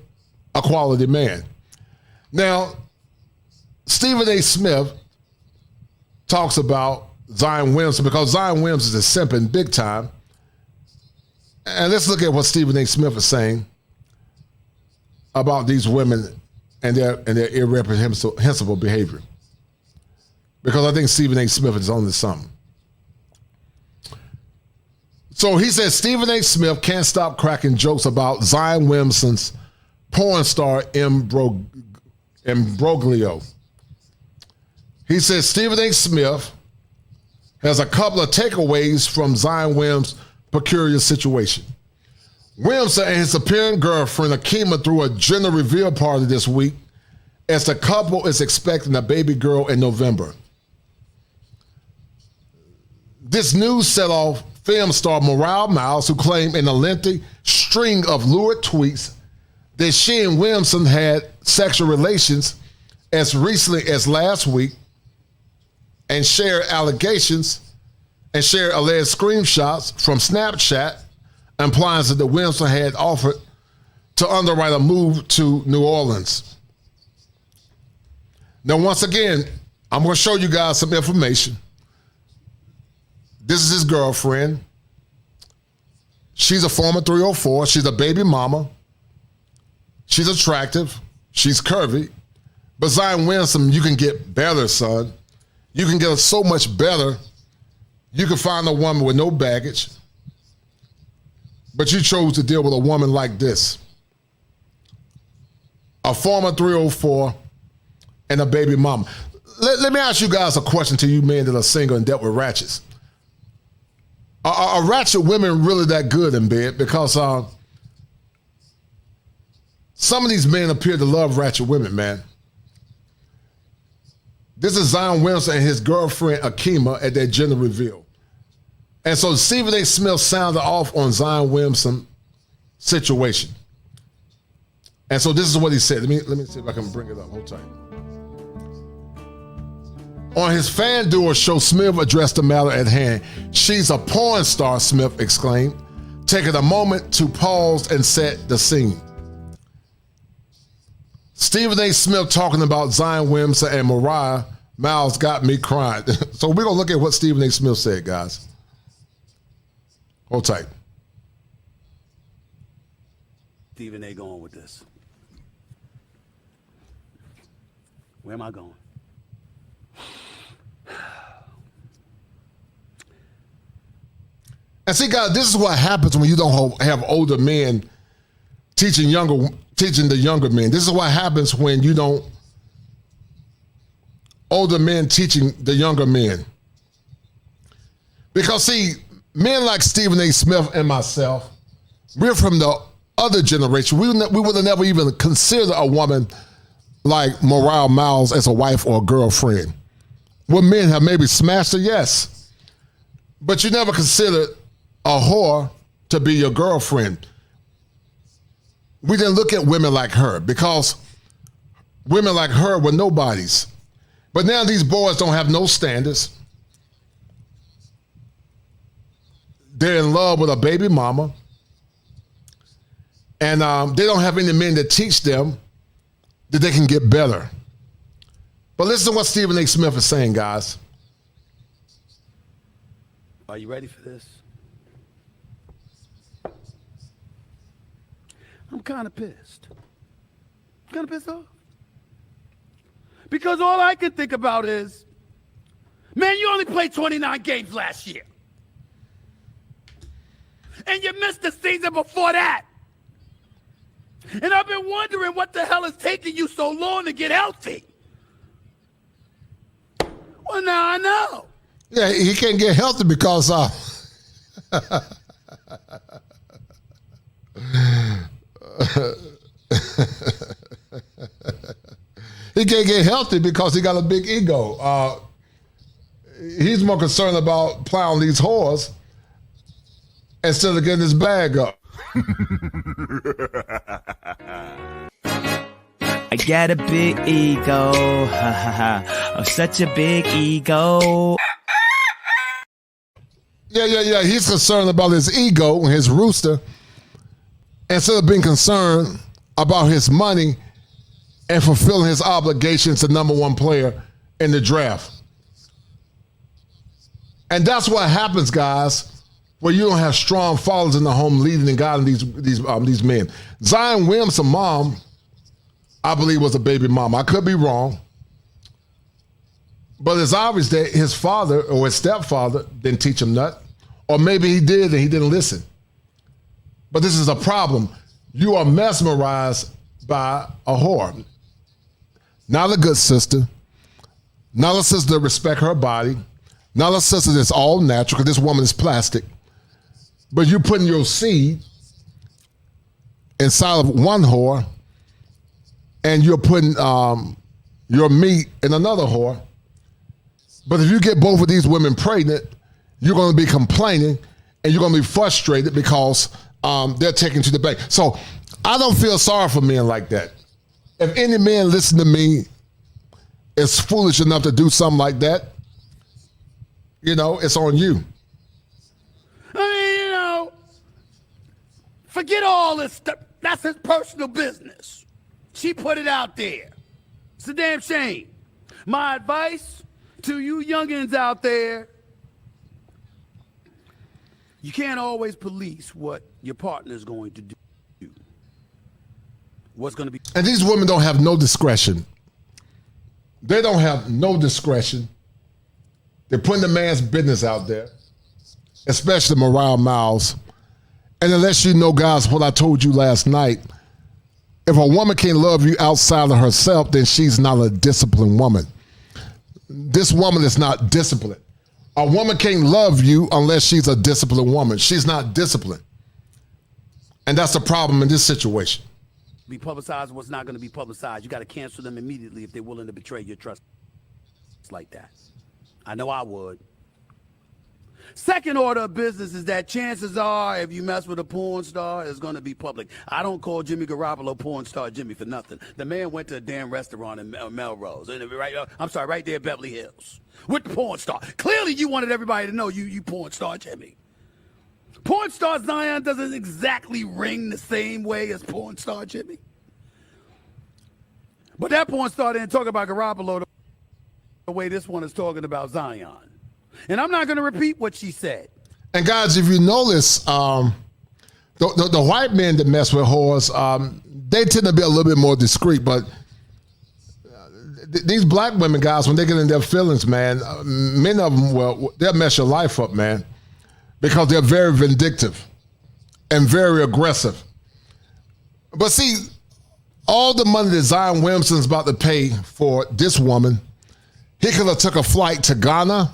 a quality man. Now, Stephen A. Smith talks about Zion Williamson because Zion Williamson is simping big time. And let's look at what Stephen A. Smith is saying about these women and their irreprehensible behavior. Because I think Stephen A. Smith is onto something. So he says Stephen A. Smith can't stop cracking jokes about Zion Williamson's porn star imbroglio. He says Stephen A. Smith has a couple of takeaways from Zion Williams' peculiar situation. Williamson and his appearing girlfriend Akima threw a gender reveal party this week as the couple is expecting a baby girl in November. This news set off film star Moriah Mills, who claimed in a lengthy string of lurid tweets that she and Williamson had sexual relations as recently as last week and shared allegations and shared alleged screenshots from Snapchat implying that the Williamson had offered to underwrite a move to New Orleans. Now, once again, I'm going to show you guys some information. This is his girlfriend. She's a former 304. She's a baby mama. She's attractive. She's curvy. But Zion Williamson, you can get better, son. You can get so much better. You can find a woman with no baggage. But you chose to deal with a woman like this. A former 304 and a baby mama. Let me ask you guys a question to you men that are single and dealt with ratchets. Are ratchet women really that good in bed? Because some of these men appear to love ratchet women, man. This is Zion Williamson and his girlfriend Akima at their gender reveal. And so Stephen A. Smith sounded off on Zion Williamson situation. And so this is what he said. Let me see if I can bring it up. Hold tight. On his FanDuel show, Smith addressed the matter at hand. She's a porn star, Smith exclaimed, taking a moment to pause and set the scene. Stephen A. Smith talking about Zion Williamson and Moriah Mills got me crying. So we're going to look at what Stephen A. Smith said, guys. Hold tight. Stephen A. going with this. Where am I going? And see, guys, this is what happens when you don't have older men teaching the younger men. This is what happens when you don't older men teaching the younger men. Because see, men like Stephen A. Smith and myself, we're from the other generation. We would have never even considered a woman like Moriah Mills as a wife or a girlfriend. Would men have maybe smashed her? Yes. But you never considered a whore to be your girlfriend. We didn't look at women like her because women like her were nobodies. But now these boys don't have no standards. They're in love with a baby mama. And they don't have any men to teach them that they can get better. But listen to what Stephen A. Smith is saying, guys. Are you ready for this? I'm kind of pissed. Kind of pissed off. Because all I can think about is, man, you only played 29 games last year. And you missed the season before that. And I've been wondering what the hell is taking you so long to get healthy. Well, now I know. Yeah, he can't get healthy because he can't get healthy because he got a big ego. He's more concerned about plowing these whores instead of getting his bag up. I got a big ego, ha ha ha, oh, such a big ego. Yeah. He's concerned about his ego, his rooster, instead of being concerned about his money and fulfilling his obligations to number one player in the draft. And that's what happens, guys, where you don't have strong fathers in the home leading and guiding these men. Zion Williamson's mom, I believe, was a baby mama. I could be wrong. But it's obvious that his father or his stepfather didn't teach him nothing. Or maybe he did and he didn't listen. But this is a problem. You are mesmerized by a whore. Not a good sister. Not a sister that respects her body. Not a sister that's all natural, because this woman is plastic. But you're putting your seed inside of one whore, and you're putting your meat in another whore. But if you get both of these women pregnant, you're going to be complaining, and you're going to be frustrated because they're taken to the bank. So I don't feel sorry for men like that. If any man listen to me is foolish enough to do something like that, it's on you. I mean, forget all this stuff. That's his personal business. She put it out there. It's a damn shame. My advice to you youngins out there, you can't always police what your partner's going to do. What's going to be. And these women don't have no discretion. They don't have no discretion. They're putting the man's business out there, especially Moriah Mills. And unless you know, guys, what I told you last night, if a woman can't love you outside of herself, then she's not a disciplined woman. This woman is not disciplined. A woman can't love you unless she's a disciplined woman. She's not disciplined. And that's the problem in this situation. Be publicized what's not going to be publicized. You got to cancel them immediately if they're willing to betray your trust. It's like that. I know I would. Second order of business is that chances are if you mess with a porn star, it's going to be public. I don't call Jimmy Garoppolo porn star Jimmy for nothing. The man went to a damn restaurant in Melrose. Right there at Beverly Hills with the porn star. Clearly you wanted everybody to know you porn star Jimmy. Porn star Zion doesn't exactly ring the same way as porn star Jimmy. But that porn star didn't talk about Garoppolo the way this one is talking about Zion. And I'm not going to repeat what she said. And guys, if you notice, the white men that mess with whores, they tend to be a little bit more discreet. But these black women, guys, when they get in their feelings, man, many of them, they'll mess your life up, man, because they're very vindictive and very aggressive. But see, all the money that Zion Williamson's about to pay for this woman, he could have took a flight to Ghana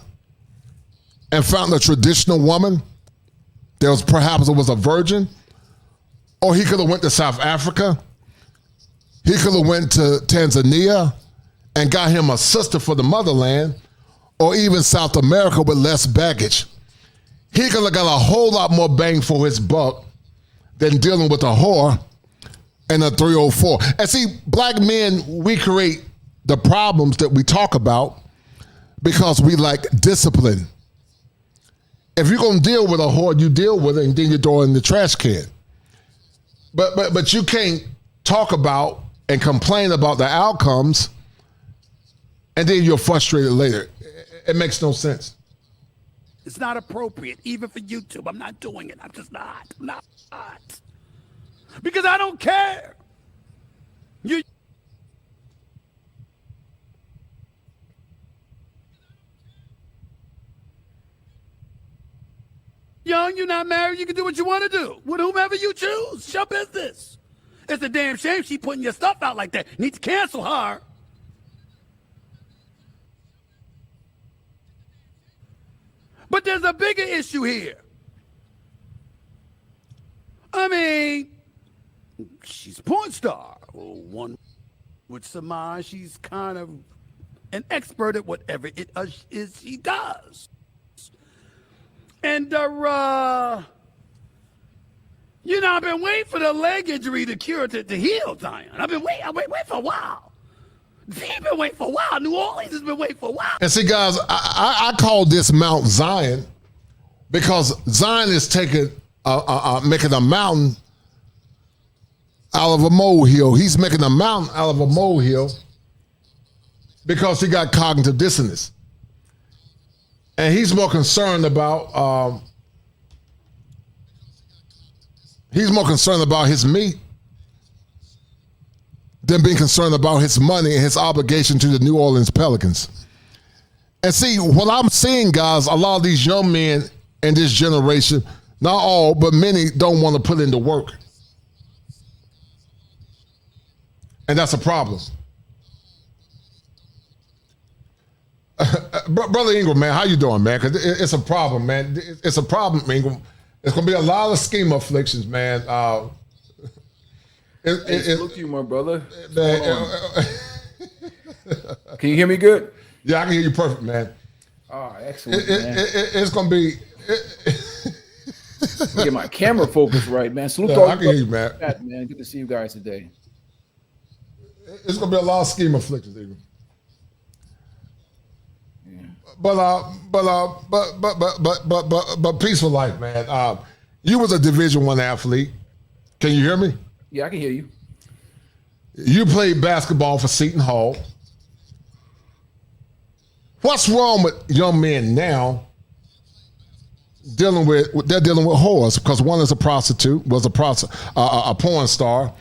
and found a traditional woman that perhaps was a virgin, or he could have went to South Africa. He could have went to Tanzania and got him a sister for the motherland, or even South America with less baggage. He could have got a whole lot more bang for his buck than dealing with a whore and a 304. And see, black men, we create the problems that we talk about because we lack discipline. If you're going to deal with a whore, you deal with it and then you throw it in the trash can. But you can't talk about and complain about the outcomes and then you're frustrated later. It makes no sense. It's not appropriate, even for YouTube. I'm not doing it. I'm just not. I'm not. Because I don't care. You young, you're not married, you can do what you want to do with whomever you choose. It's your business. It's a damn shame she putting your stuff out like that. Need to cancel her. But there's a bigger issue here. I mean, she's a porn star. Well, one would surmise she's kind of an expert at whatever it is she does. And You know, I've been waiting for the leg injury to cure to heal, Zion. I've been waiting for a while. He's been waiting for a while. New Orleans has been waiting for a while. And see, guys, I call this Mount Zion because Zion is taking making a mountain out of a molehill. He's making a mountain out of a molehill because he got cognitive dissonance. And he's more concerned about his meat than being concerned about his money and his obligation to the New Orleans Pelicans. And see, what I'm seeing, guys, a lot of these young men in this generation, not all, but many don't want to put in the work. And that's a problem. Brother Ingram, man, how you doing, man? Because it's a problem, man. It's a problem, Ingram. It's going to be a lot of scheme afflictions, man. Salute to you, my brother. Can you hear me good? Yeah, I can hear you perfect, man. Oh, excellent, man. It's going to be... Get my camera focus right, man. Salute to I can hear you, man. Man, good to see you guys today. It's going to be a lot of scheme afflictions, Ingram. But peaceful life, man. You was a Division I athlete. Can you hear me? Yeah, I can hear you. You played basketball for Seton Hall. What's wrong with young men now dealing with whores? Because one is a prostitute, a porn star,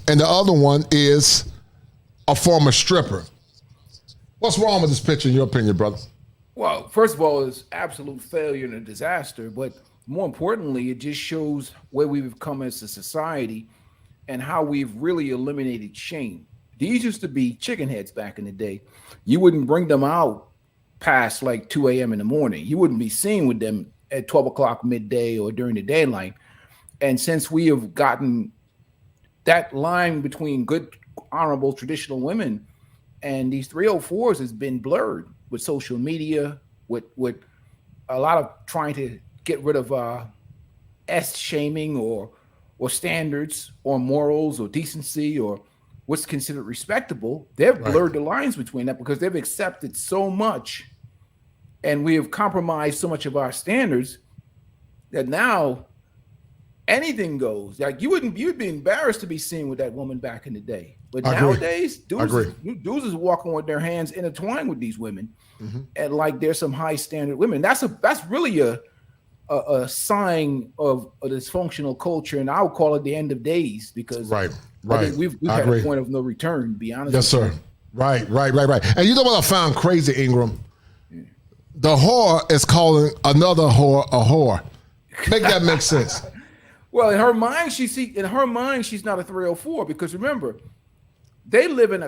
and the other one is a former stripper. What's wrong with this picture, in your opinion, brother? Well, first of all, it's absolute failure and a disaster. But more importantly, it just shows where we've come as a society and how we've really eliminated shame. These used to be chicken heads back in the day. You wouldn't bring them out past like 2 a.m. in the morning. You wouldn't be seen with them at 12 o'clock midday or during the daylight. And since we have gotten that line between good, honorable, traditional women and these 304s has been blurred with social media, with a lot of trying to get rid of shaming or standards or morals or decency or what's considered respectable. They've blurred the lines between that because they've accepted so much and we have compromised so much of our standards that now anything goes. Like you'd be embarrassed to be seen with that woman back in the day. But nowadays, dudes is walking with their hands intertwined with these women, and like there's some high standard women. That's really a sign of a dysfunctional culture, and I would call it the end of days because I think we've had a point of no return. To be honest, yes, sir. Right. And you know what I found crazy, Ingram? Yeah. The whore is calling another whore a whore. Make that make sense. Well, in her mind, she's not a 304 because remember, they live in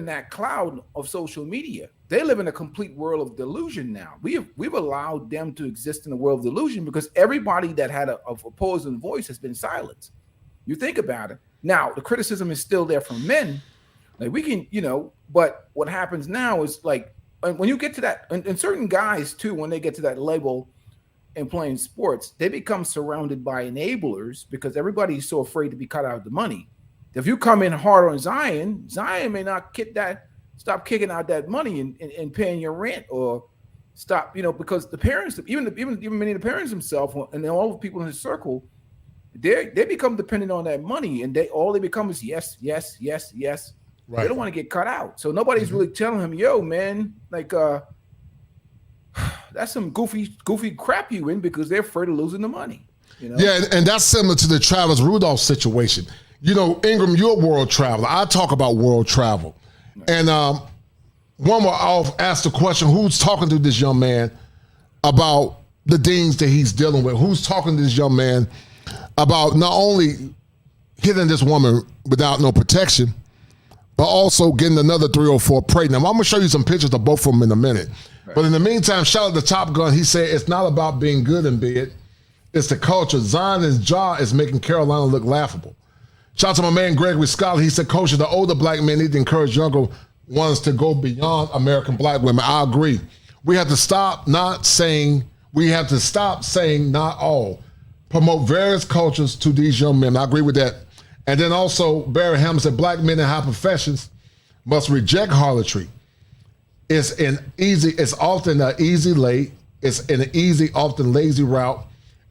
that cloud of social media. They live in a complete world of delusion now. We've allowed them to exist in a world of delusion because everybody that had a opposing voice has been silenced. You think about it. Now, the criticism is still there from men. Like we can, but what happens now is like when you get to that, and certain guys too, when they get to that level in playing sports, they become surrounded by enablers because everybody's so afraid to be cut out of the money. If you come in hard on Zion may not stop kicking out that money and paying your rent or stop, because the parents, even many of the parents themselves and all the people in his circle, they become dependent on that money and all they become is yes. Right. They don't want to get cut out. So nobody's really telling him, yo, man, like that's some goofy crap you in because they're afraid of losing the money. Yeah, and that's similar to the Travis Rudolph situation. Ingram, you're a world traveler. I talk about world travel. Right. And one more, I'll ask the question, who's talking to this young man about the things that he's dealing with? Who's talking to this young man about not only hitting this woman without no protection, but also getting another 304 pregnant? I'm going to show you some pictures of both of them in a minute. Right. But in the meantime, shout out to Top Gun. He said it's not about being good in bed. It's the culture. Zion's jaw is making Carolina look laughable. Shout out to my man Gregory Scott. He said, Coach, the older black men need to encourage younger ones to go beyond American black women. I agree. We have to stop saying not all. promote various cultures to these young men. I agree with that. And then also, Barry Hammond said, black men in high professions must reject harlotry. It's often an easy lay. It's an easy, often lazy route,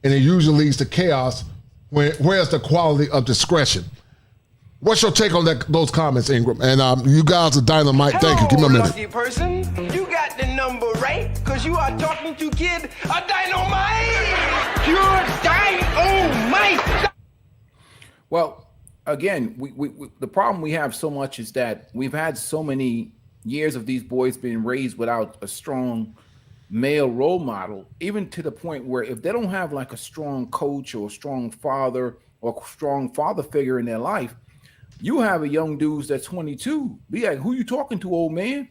and it usually leads to chaos. Where's the quality of discretion? What's your take on those comments, Ingram? And you guys are dynamite. Thank you. Give me a minute. Lucky person, you got the number right, because you are talking to kid a dynamite. Pure dynamite. Well, again, we the problem we have so much is that we've had so many years of these boys being raised without a strong male role model, even to the point where if they don't have like a strong coach or a strong father or a strong father figure in their life, you have a young dude that's 22. Be like, who you talking to, old man?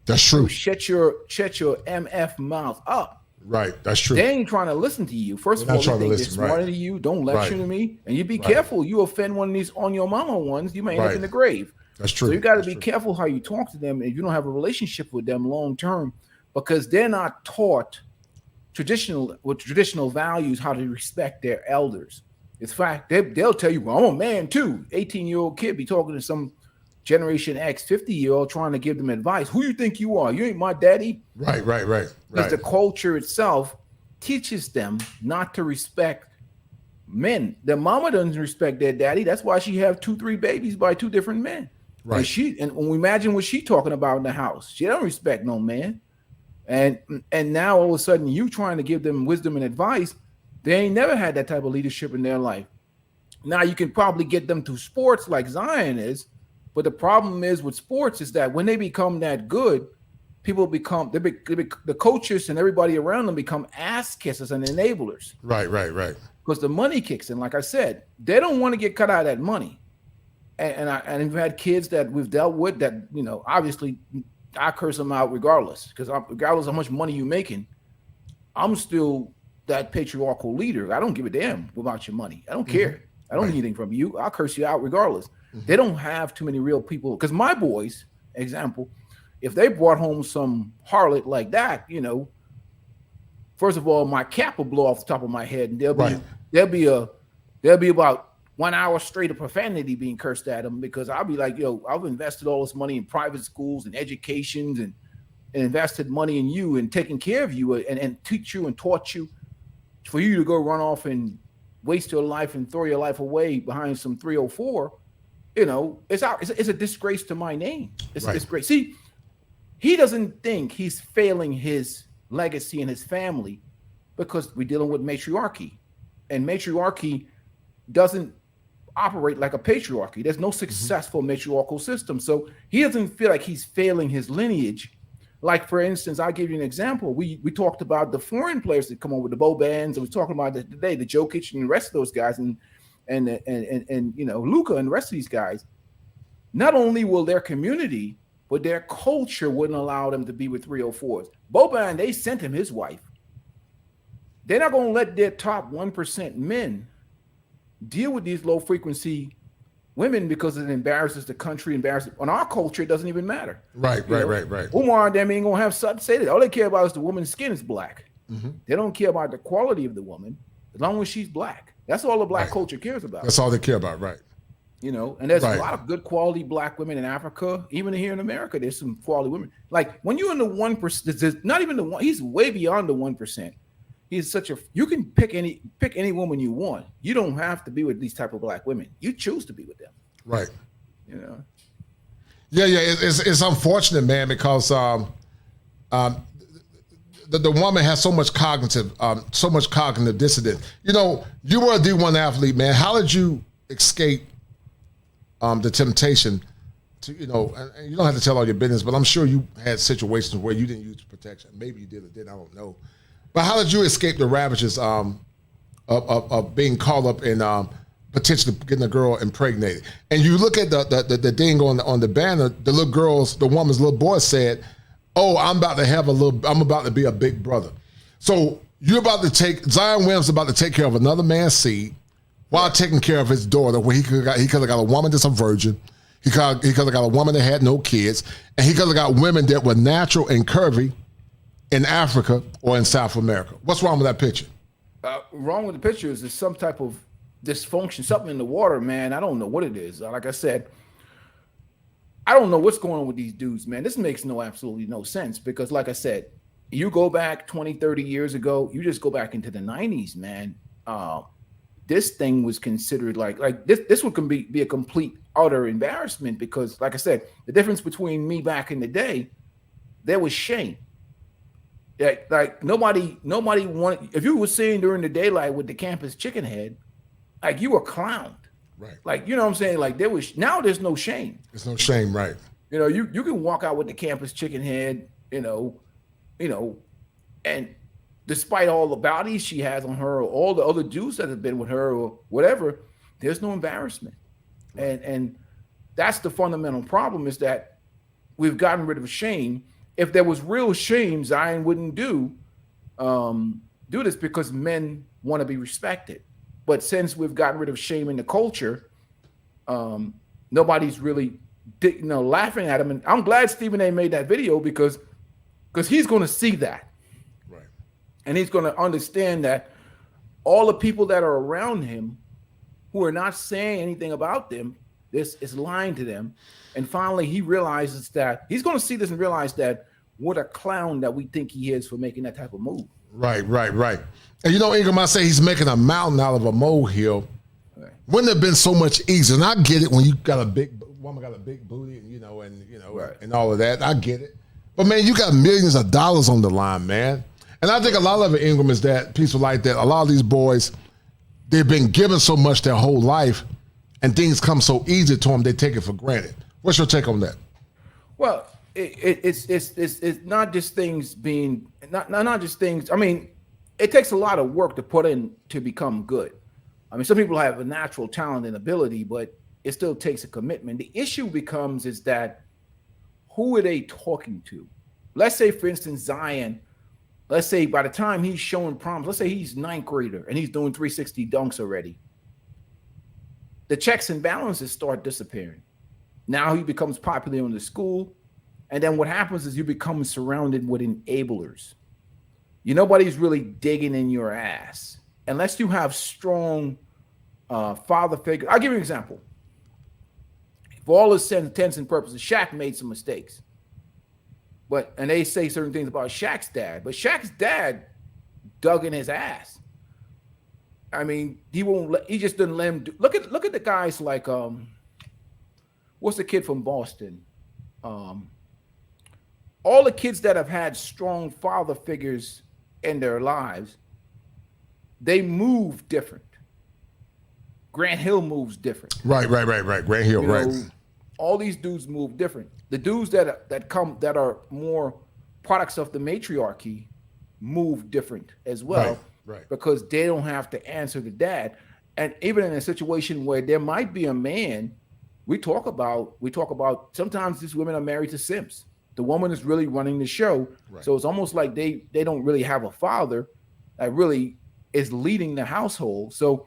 That's true. Shut your MF mouth up. Right, that's true. They ain't trying to listen to you. First of all, they think they're smarter than you. Don't lecture to me. And you be careful. You offend one of these on your mama ones, you may end up in the grave. That's true. So you got to be careful how you talk to them if you don't have a relationship with them long term, because they're not taught traditional values, how to respect their elders. In fact, they'll tell you, well, I'm a man too. 18-year-old kid be talking to some Generation X 50-year-old trying to give them advice. Who you think you are? You ain't my daddy. Right. Because the culture itself teaches them not to respect men. Their mama doesn't respect their daddy. That's why she have 2-3 babies by 2 different men. Right. And when we imagine what she talking about in the house, she don't respect no man. And now all of a sudden you trying to give them wisdom and advice. They ain't never had that type of leadership in their life. Now you can probably get them through sports like Zion is, but the problem is with sports is that when they become that good, people become the coaches and everybody around them become ass kissers and enablers. Right. Because the money kicks in. Like I said, they don't want to get cut out of that money. And we've had kids that we've dealt with that, obviously I curse them out regardless, because regardless of how much money you're making, I'm still that patriarchal leader. I don't give a damn about your money. I don't care. I don't need anything from you. I'll curse you out regardless. They don't have too many real people. Because my boys, example, if they brought home some harlot like that, first of all, my cap will blow off the top of my head, and there'll be about 1 hour straight of profanity being cursed at them, because I'll be like, I've invested all this money in private schools and educations and invested money in you and taking care of you and teach you and taught you, for you to go run off and waste your life and throw your life away behind some 304, it's a disgrace to my name. It's a disgrace. See, he doesn't think he's failing his legacy and his family because we're dealing with matriarchy, and matriarchy doesn't operate like a patriarchy. There's no successful matriarchal system. So he doesn't feel like he's failing his lineage. Like, for instance, I'll give you an example. We talked about the foreign players that come over, the Bobans, and we're talking about today, the Jokic and the rest of those guys, and Luka and the rest of these guys. Not only will their community, but their culture wouldn't allow them to be with 304s. Boban, they sent him his wife. They're not going to let their top 1% men deal with these low frequency women because it embarrasses the country, on our culture, it doesn't even matter. Right. Umar and them ain't gonna have something to say that. All they care about is the woman's skin is black. They don't care about the quality of the woman as long as she's black. That's all the black culture cares about. That's all they care about, right? And there's a lot of good quality black women in Africa, even here in America. There's some quality women. Like when you're in the 1%, not even the one. He's way beyond the 1%. He's you can pick any woman you want. You don't have to be with these type of black women. You choose to be with them. Right. Yeah. It's unfortunate, man, because the woman has so much cognitive dissonance. You were a D1 athlete, man. How did you escape the temptation to, and you don't have to tell all your business, but I'm sure you had situations where you didn't use protection. Maybe you did or didn't, I don't know. But how did you escape the ravages of being caught up in potentially getting a girl impregnated? And you look at the thing on the banner, the woman's little boy said, "Oh, I'm about to be a big brother." So Zion Williamson about to take care of another man's seed while taking care of his daughter, where he could have got a woman that's a virgin. He could have got a woman that had no kids, and he could have got women that were natural and curvy in Africa or in South America. What's wrong with that picture? wrong with the pictures is some type of dysfunction, something in the water, man. I don't know what it is. Like I said, I don't know what's going on with these dudes, man. This makes absolutely no sense because, like I said, you go back 20, 30 years ago, you just go back into the 90s, man. This thing was considered like this would be a complete utter embarrassment because, like I said, the difference between me back in the day, there was shame. Like nobody wanted, if you were seen during the daylight with the campus chicken head, like you were clowned. Right. Like, you know what I'm saying? Like there's no shame. There's no shame, right? You know, you can walk out with the campus chicken head, you know, and despite all the bodies she has on her, or all the other dudes that have been with her or whatever, there's no embarrassment. Right. And that's the fundamental problem is that we've gotten rid of shame. If there was real shame, Zion wouldn't do this because men want to be respected. But since we've gotten rid of shame in the culture, nobody's really laughing at him. And I'm glad Stephen A made that video because he's going to see that. Right. And he's going to understand that all the people that are around him who are not saying anything about them, this is lying to them. And finally, he realizes that he's going to see this and realize that what a clown that we think he is for making that type of move. Right. And Ingram, I say he's making a mountain out of a molehill. Right. Wouldn't it have been so much easier? And I get it when you got a big woman, got a big booty, right. and all of that. I get it. But man, you got millions of dollars on the line, man. And I think a lot of it, Ingram, is that people like that. A lot of these boys, they've been given so much their whole life, and things come so easy to them, they take it for granted. What's your take on that? Well, it's not just things being not just things. I mean, it takes a lot of work to put in to become good. I mean, some people have a natural talent and ability, but it still takes a commitment. The issue becomes is that who are they talking to? Let's say, for instance, Zion. Let's say by the time he's showing promise, let's say he's ninth grader and he's doing 360 dunks already. The checks and balances start disappearing. Now he becomes popular in the school. And then what happens is you become surrounded with enablers. Nobody's really digging in your ass unless you have strong father figure. I'll give you an example. For all intents and purposes, Shaq made some mistakes. And they say certain things about Shaq's dad, but Shaq's dad dug in his ass. I mean, he just didn't let him do. Look at the guys like what's the kid from Boston? All the kids that have had strong father figures in their lives, they move different. Grant Hill moves different. Right. Grant Hill, right. All these dudes move different. The dudes that are more products of the matriarchy move different as well. Right. Because they don't have to answer to dad. And even in a situation where there might be a man, we talk about sometimes these women are married to simps. The woman is really running the show. Right. So it's almost like they don't really have a father that really is leading the household. So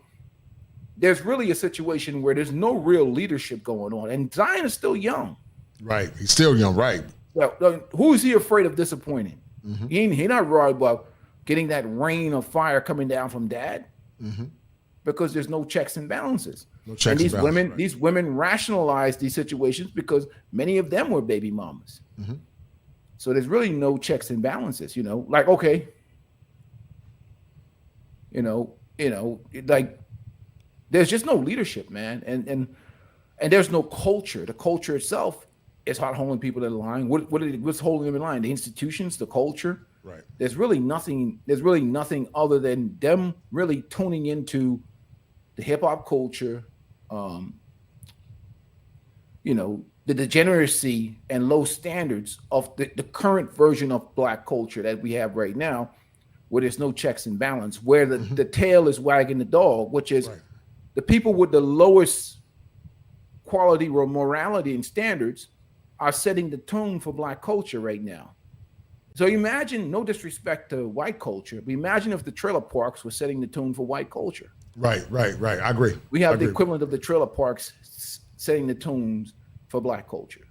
there's really a situation where there's no real leadership going on. And Zion is still young. Right. He's still young, right. So, who is he afraid of disappointing? Mm-hmm. He's not worried about getting that rain of fire coming down from dad. Mm-hmm. Because there's no checks and balances. These women rationalize these situations because many of them were baby mamas. Mm-hmm. So there's really no checks and balances, like, okay, like there's just no leadership, man. And there's no culture. The culture itself is not holding people in line. What's holding them in line? The institutions, the culture. Right. There's really nothing other than them really tuning into the hip hop culture, the degeneracy and low standards of the current version of Black culture that we have right now, where there's no checks and balance, where the tail is wagging the dog, which is the people with the lowest quality or morality and standards are setting the tone for Black culture right now. So imagine, no disrespect to white culture, but imagine if the trailer parks were setting the tone for white culture. Right. I agree. We have the equivalent of the trailer parks setting the tones for Black culture.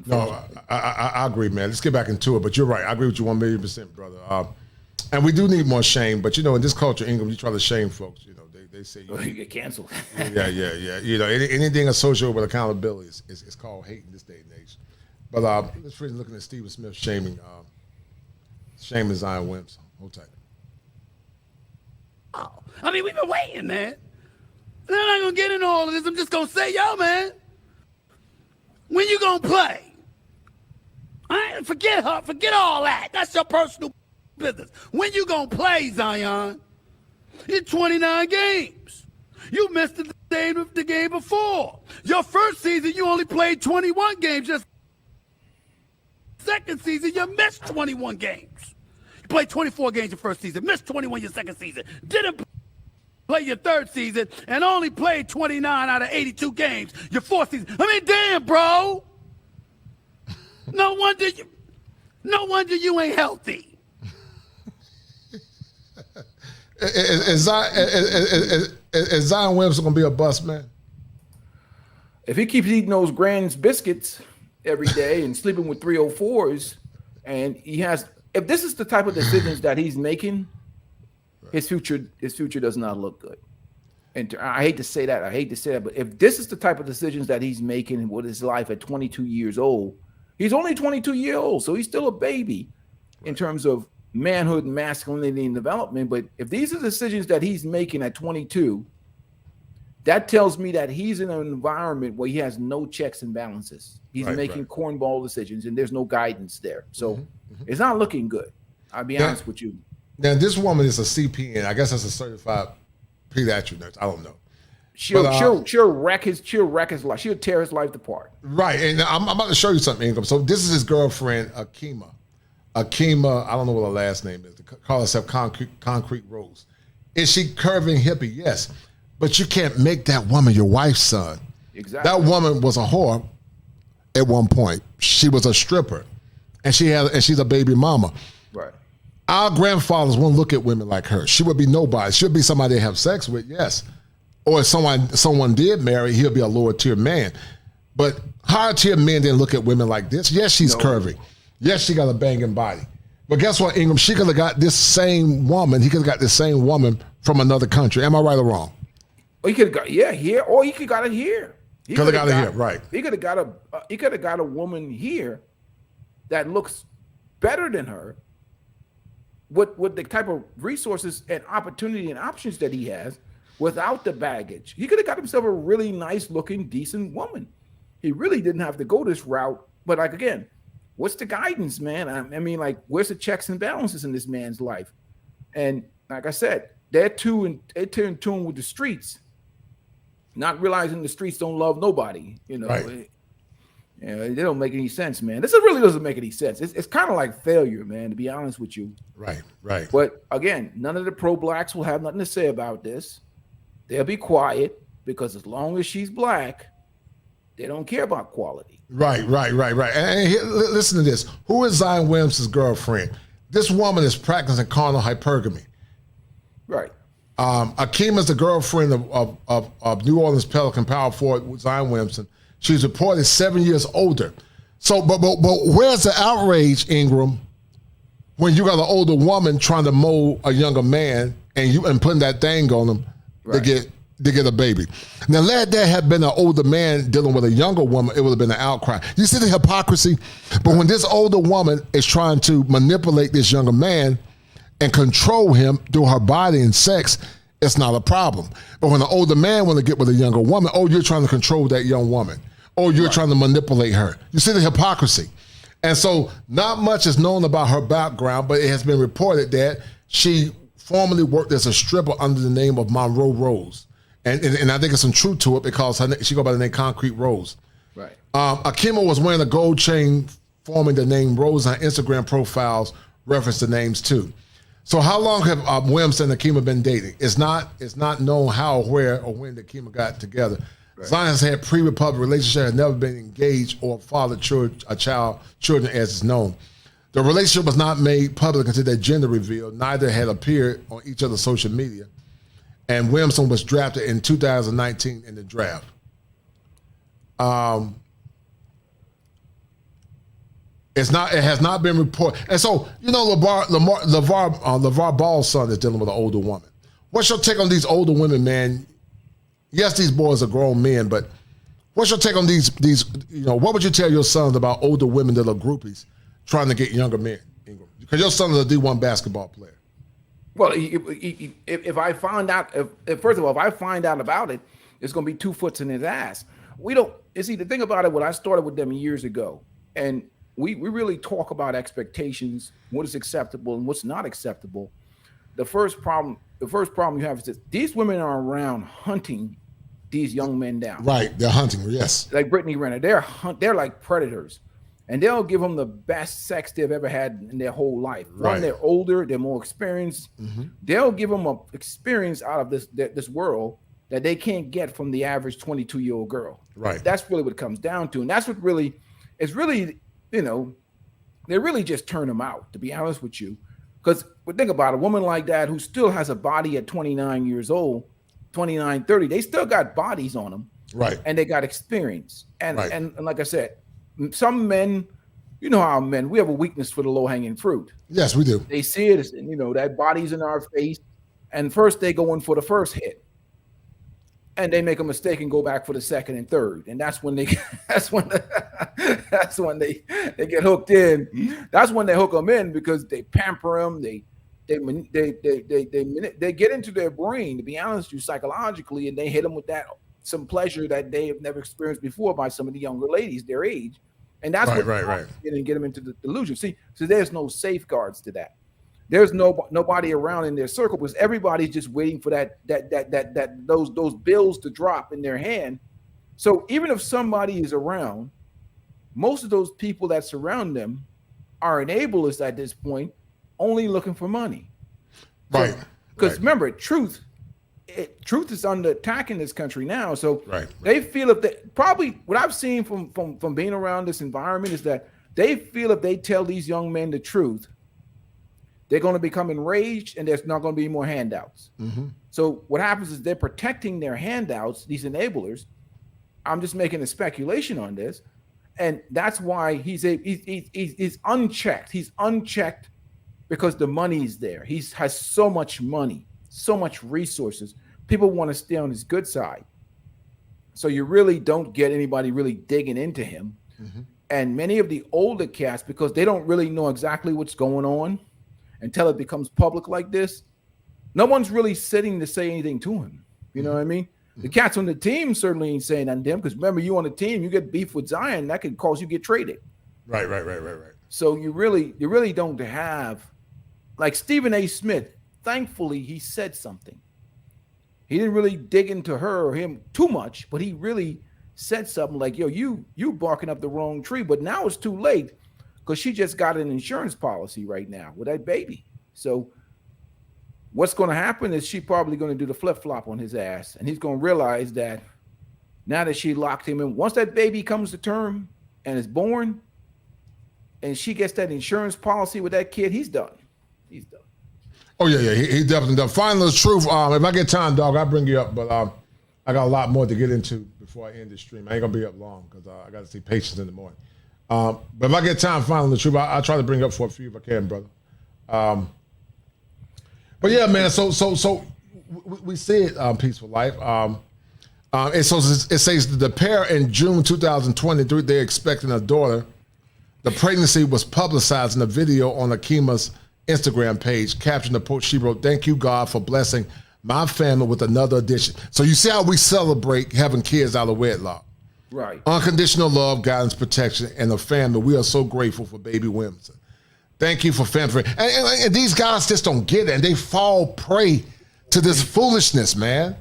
No, I agree, man. Let's get back into it. But you're right. I agree with you 1,000,000%, brother. And we do need more shame, but in this culture, Ingram, you try to shame folks. They say you get canceled. yeah. Anything associated with accountability is called hate in this day and age. But let's finish looking at Stephen Smith shaming Zion Williamson. Hold tight. Oh, I mean, we've been waiting, man. And I'm not gonna get into all of this. I'm just gonna say, yo, man, when you gonna play? Forget her. Forget all that. That's your personal business. When you gonna play, Zion? In 29 games. You missed the game before. Your first season, you only played 21 games. Your second season, you missed 21 games. You played 24 games your first season, missed 21 your second season, didn't play your third season, and only played 29 out of 82 games your fourth season. I mean, damn, bro. No wonder you ain't healthy. Is Zion Williamson going to be a bust, man? If he keeps eating those Grand's biscuits every day and sleeping with 304s, and if this is the type of decisions that he's making, his future does not look good. And I hate to say that, but if this is the type of decisions that he's making with his life at 22 years old, he's only 22 years old, so he's still a baby in terms of manhood and masculinity and development. But if these are decisions that he's making at 22, that tells me that he's in an environment where he has no checks and balances. He's making cornball decisions, and there's no guidance there. So it's not looking good. I'll be honest with you. Now, this woman is a CPN. I guess that's a certified pediatric nurse. I don't know. She'll wreck his life. She'll tear his life apart. Right, and I'm about to show you something, Ingram. So this is his girlfriend, Akima, I don't know what her last name is. They call herself Concrete Rose. Is she curving hippie? Yes. But you can't make that woman your wife's son. Exactly. That woman was a whore at one point. She was a stripper. And she's a baby mama. Right. Our grandfathers wouldn't look at women like her. She would be nobody. She would be somebody they have sex with, yes. Or if someone did marry, he'll be a lower tier man. But higher tier men didn't look at women like this. Yes, she's curvy. Yes, she got a banging body. But guess what, Ingram? She could have got this same woman. He could have got this same woman from another country. Am I right or wrong? Or he could have got here, or he could have got it here. He could have got it here, right? He could have got a woman here that looks better than her, with the type of resources and opportunity and options that he has, without the baggage. He could have got himself a really nice looking, decent woman. He really didn't have to go this route. But like again, what's the guidance, man? I mean, like, where's the checks and balances in this man's life? And like I said, they're in tune with the streets, not realizing the streets don't love nobody. Right. They don't make any sense, man. This really doesn't make any sense. It's kind of like failure, man, to be honest with you. Right. But again, none of the pro-blacks will have nothing to say about this. They'll be quiet because as long as she's black, they don't care about quality. Right. And here, listen to this. Who is Zion Williamson's girlfriend? This woman is practicing carnal hypergamy. Right. Akima's the girlfriend of New Orleans Pelican power forward Zion Williamson. She's reported 7 years older. So, but where's the outrage, Ingram, when you got an older woman trying to mold a younger man and putting that thing on him to get a baby? Now, let that have been an older man dealing with a younger woman, it would have been an outcry. You see the hypocrisy? But when this older woman is trying to manipulate this younger man and control him through her body and sex, it's not a problem. But when an older man want to get with a younger woman, you're trying to control that young woman. You're trying to manipulate her. You see the hypocrisy. And so not much is known about her background, but it has been reported that she formerly worked as a stripper under the name of Monroe Rose. And I think it's some truth to it because she go by the name Concrete Rose. Right. Akima was wearing a gold chain forming the name Rose on Instagram profiles reference the names too. So how long have Williamson and Akima been dating? It's not known how, where, or when the Akima got together. Right. Zion has had pre-Republic relationship, has never been engaged or fathered children as is known. The relationship was not made public until their gender reveal. Neither had appeared on each other's social media. And Williamson was drafted in 2019 in the draft. It's not. It has not been reported. And so, you know, LeVar Ball's son is dealing with an older woman. What's your take on these older women, man? Yes, these boys are grown men, but what's your take on these? You know, what would you tell your sons about older women that are groupies trying to get younger men? Because your son is a D1 basketball player. Well, if I find out, first of all, if I find out about it, it's going to be 2 foot in his ass. We don't. See, the thing about it, when I started with them years ago, and we really talk about expectations, what is acceptable and what's not acceptable. The first problem you have is that these women are around hunting these young men down. Right, they're hunting. Yes, like Brittany Renner, they're like predators, and they'll give them the best sex they've ever had in their whole life. Right. One, they're older, they're more experienced. Mm-hmm. They'll give them an experience out of this world that they can't get from the average 22-year-old girl. Right. That's really what it comes down to, and that's what really is really, you know, they really just turn them out, to be honest with you. Because think about a woman like that who still has a body at 29 years old, 29, 30, they still got bodies on them. Right. And they got experience. And, right. and like I said, some men, you know how men, we have a weakness for the low-hanging fruit. Yes, we do. They see it as, you know, that body's in our face. And first they go in for the first hit. And they make a mistake and go back for the second and third. And that's when they get hooked in. That's when they hook them in, because they pamper them. They get into their brain, to be honest with you, psychologically, and they hit them with some pleasure that they have never experienced before by some of the younger ladies their age. And that's right. And get them into the delusion. See, so there's no safeguards to that. There's nobody around in their circle, because everybody's just waiting for those bills to drop in their hand. So even if somebody is around, most of those people that surround them are enablers at this point, only looking for money. Right. Because remember, truth is under attack in this country now. So right. They feel if they probably, what I've seen from being around this environment is that they feel if they tell these young men the truth, they're going to become enraged, and there's not going to be more handouts. Mm-hmm. So what happens is they're protecting their handouts, these enablers. I'm just making a speculation on this, and that's why he's unchecked. He's unchecked because the money's there. He has so much money, so much resources. People want to stay on his good side. So you really don't get anybody really digging into him. Mm-hmm. And many of the older cats, because they don't really know exactly what's going on until it becomes public like this, no one's really sitting to say anything to him. You know what I mean? The cats on the team certainly ain't saying nothing to him, because remember, you on the team, you get beef with Zion, that could cause you to get traded. Right. So you really don't have, like Stephen A. Smith, thankfully he said something. He didn't really dig into her or him too much, but he really said something like, yo, you barking up the wrong tree, but now it's too late, because she just got an insurance policy right now with that baby. So what's going to happen is she probably going to do the flip-flop on his ass, and he's going to realize that now that she locked him in, once that baby comes to term and is born, and she gets that insurance policy with that kid, he's done. He's done. Oh, yeah. He definitely done. Final truth, if I get time, dog, I'll bring you up, but I got a lot more to get into before I end this stream. I ain't going to be up long, because I got to see patients in the morning. But if I get time, finally, the truth, I'll try to bring up for a few if I can, brother. But yeah, man. So we see it, Peaceful Life. It says the pair in June 2023, they're expecting a daughter. The pregnancy was publicized in a video on Akima's Instagram page. Caption the post, she wrote, "Thank you, God, for blessing my family with another addition." So you see how we celebrate having kids out of wedlock. Right. Unconditional love, guidance, protection, and a family. We are so grateful for baby Williamson. Thank you for family. And these guys just don't get it, and they fall prey to this foolishness, man.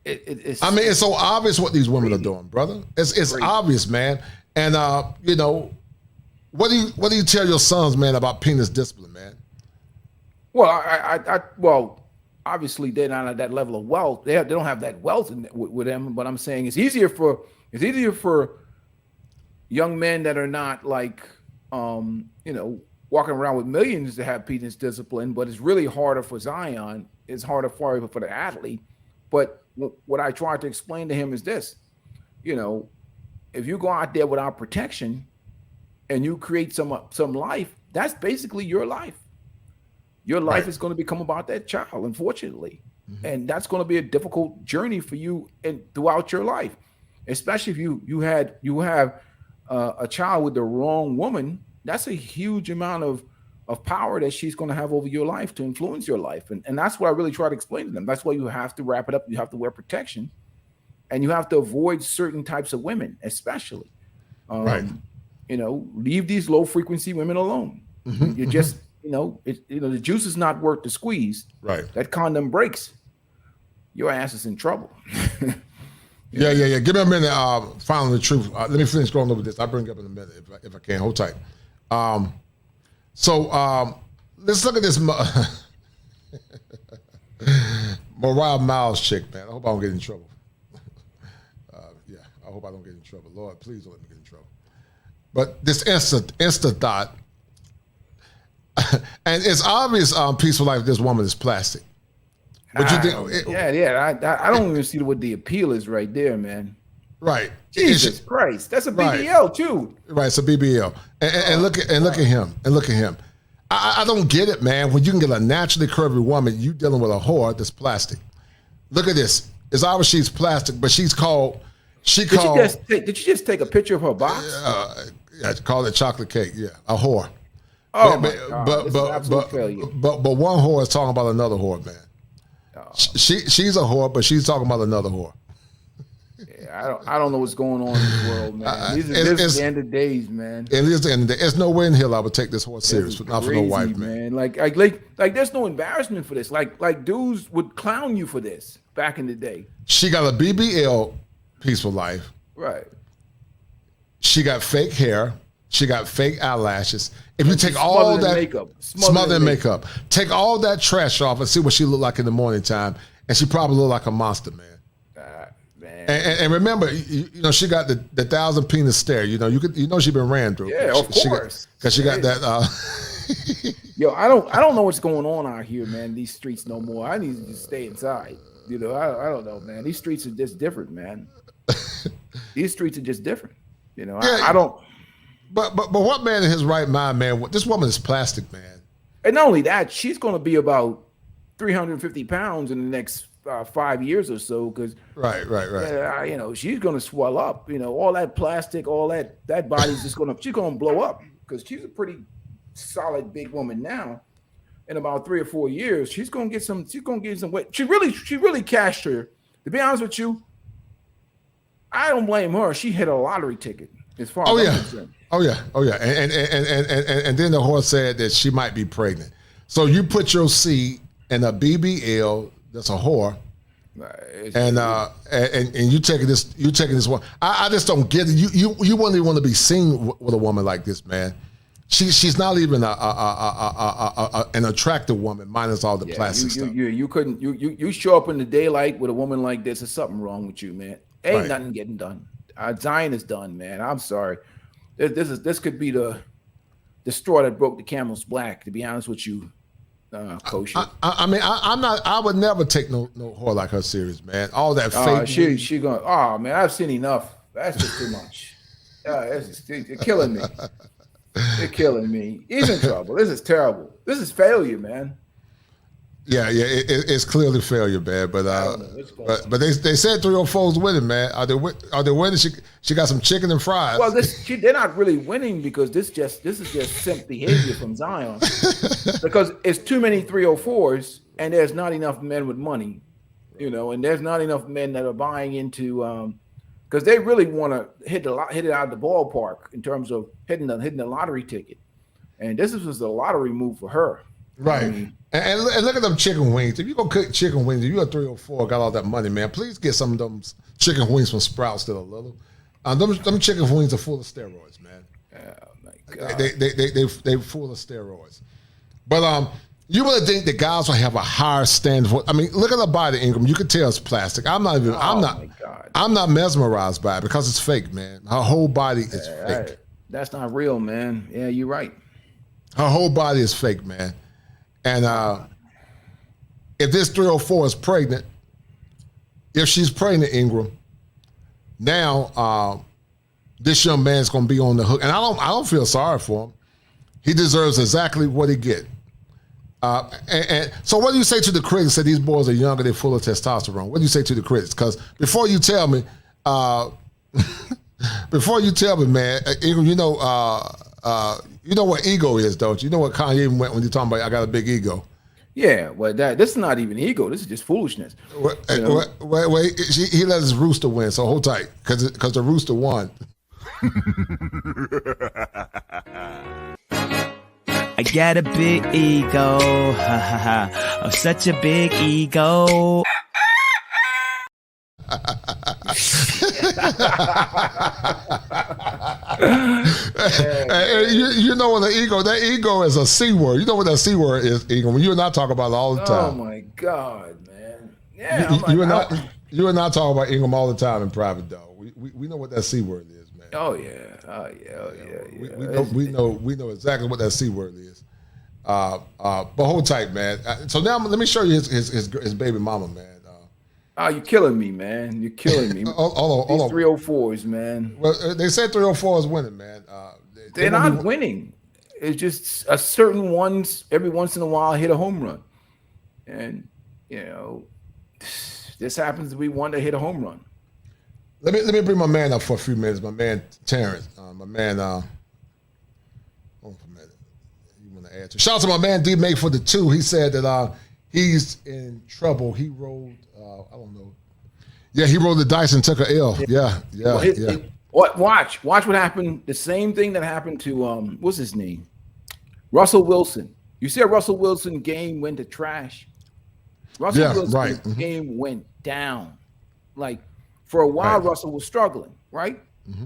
It's so obvious what these women are doing, brother. It's obvious, man. And you know, what do you tell your sons, man, about penis discipline, man? Well, well, obviously they're not at that level of wealth. They don't have that wealth with them. But I'm saying it's easier for young men that are not like walking around with millions to have penis discipline. But it's really harder for Zion. It's harder for the athlete. But what I tried to explain to him is this: if you go out there without protection and you create some life, that's basically your life. Your life is going to become about that child, unfortunately. And that's going to be a difficult journey for you and throughout your life, especially if you have a child with the wrong woman. That's a huge amount of power that she's going to have over your life to influence your life. And that's what I really try to explain to them. That's why you have to wrap it up. You have to wear protection, and you have to avoid certain types of women, especially. Leave these low frequency women alone. You just, the juice is not worth the squeeze. Right. That condom breaks, your ass is in trouble. Yeah. Give me a minute. Following the truth. Let me finish going over this. I'll bring it up in a minute if I can. Hold tight. Let's look at this Moriah Mills chick, man. I hope I don't get in trouble. I hope I don't get in trouble. Lord, please don't let me get in trouble. But this Insta thought, and it's obvious, Peaceful Life, this woman is plastic. But you think? I don't even see what the appeal is right there, man. Right. Jesus Christ, that's a BBL too. Right, it's a BBL. And look at him. I don't get it, man. When you can get a naturally curvy woman, you dealing with a whore that's plastic. Look at this. It's obvious she's plastic, but she's called. Did you just take a picture of her box? Yeah, call it chocolate cake. Yeah, a whore. Oh my God! But one whore is talking about another whore, man. She's a whore, but she's talking about another whore. Yeah, I don't know what's going on in this world, man. This is the end of days, man. It is the end of the day. There's nowhere in hell I would take this horse serious, but not for no wife, man. Like there's no embarrassment for this. Like dudes would clown you for this back in the day. She got a BBL, Peaceful Life. Right. She got fake hair. She got fake eyelashes. If you take all that makeup, smothered makeup, take all that trash off and see what she look like in the morning time, and she probably look like a monster, man. Man. And remember, she got the 1,000 penis stare. She been ran through. Yeah, of course. Because she got that. Yo, I don't know what's going on out here, man. These streets no more. I need to just stay inside. I don't know, man. These streets are just different, man. These streets are just different. I don't. But what man in his right mind, man? This woman is plastic, man. And not only that, she's going to be about 350 pounds in the next 5 years or so. Because right. She's going to swell up. All that plastic, all that body's she's going to blow up because she's a pretty solid big woman now. In about 3 or 4 years, she's going to get some. She's going to get some weight. She really cashed her. To be honest with you, I don't blame her. She hit a lottery ticket. As far as I'm concerned. Oh yeah. And then the horse said that she might be pregnant. So you put your seed in a BBL that's a whore, and you taking this one. I just don't get it. You wouldn't even want to be seen with a woman like this, man. She's not even an attractive woman, minus all the plastic stuff. You couldn't you show up in the daylight with a woman like this. There's something wrong with you, man. Ain't nothing getting done. Zion is done, man. I'm sorry. This could be the straw that broke the camel's back. To be honest with you, Kosher. I would never take no whore like her serious, man. All that fake. She going. Oh man, I've seen enough. That's just too much. You're killing me. You're killing me. He's in trouble. This is terrible. This is failure, man. Yeah, it's clearly failure, man. But they said 304's winning, man. Are they winning? She got some chicken and fries. Well, they're not really winning because this is just simp behavior from Zion. Because it's too many 304s and there's not enough men with money, and there's not enough men that are buying into because they really want to hit it out of the ballpark in terms of hitting the lottery ticket, and this was a lottery move for her. Right. I mean, and look at them chicken wings. If you're going to cook chicken wings, if you're a 304, got all that money, man, please get some of them chicken wings from Sprouts that are little. Them chicken wings are full of steroids, man. Oh, my God. They full of steroids. But you would think that guys will have a higher standard. I mean, look at the body, Ingram. You could tell it's plastic. I'm not mesmerized by it because it's fake, man. Her whole body is fake. That's not real, man. Yeah, you're right. Her whole body is fake, man. And if this 304 is pregnant, if she's pregnant, Ingram, now this young man's going to be on the hook. And I don't feel sorry for him. He deserves exactly what he get. And so what do you say to the critics that these boys are younger, they're full of testosterone? What do you say to the critics? Because before you tell me, man, you know what ego is, don't you? You know what Kanye even went when you're talking about I got a big ego. Yeah, well, this is not even ego. This is just foolishness. Wait, he let his rooster win, so hold tight, because the rooster won. I got a big ego, ha ha ha, oh, such a big ego. You know what that ego is a C word. You know what that C word is, ego. When you and I talk about it all the time. Oh my God, man. Yeah, you and I talk about Ingram all the time in private, though. We know what that C word is, man. Oh yeah. We know exactly what that C word is. But hold tight, man. So now let me show you his baby mama, man. Oh, you're killing me, man. You're killing me. Hold on. 304s, man. Well, they said 304 is winning, man. They're not winning. It's just a certain ones every once in a while hit a home run, and this happens to be one that hit a home run. Let me bring my man up for a few minutes. My man Terrence. My man. Hold on for a minute. You want to add to? Shout out to my man D Make for the 2. He said that he's in trouble. He rolled. I don't know. Yeah, he rolled the dice and took an L. Yeah. Watch what happened. The same thing that happened to what's his name, Russell Wilson. You see, Russell Wilson game went to trash. Russell Wilson's game went down. Like for a while, Russell was struggling. Right. Mm-hmm.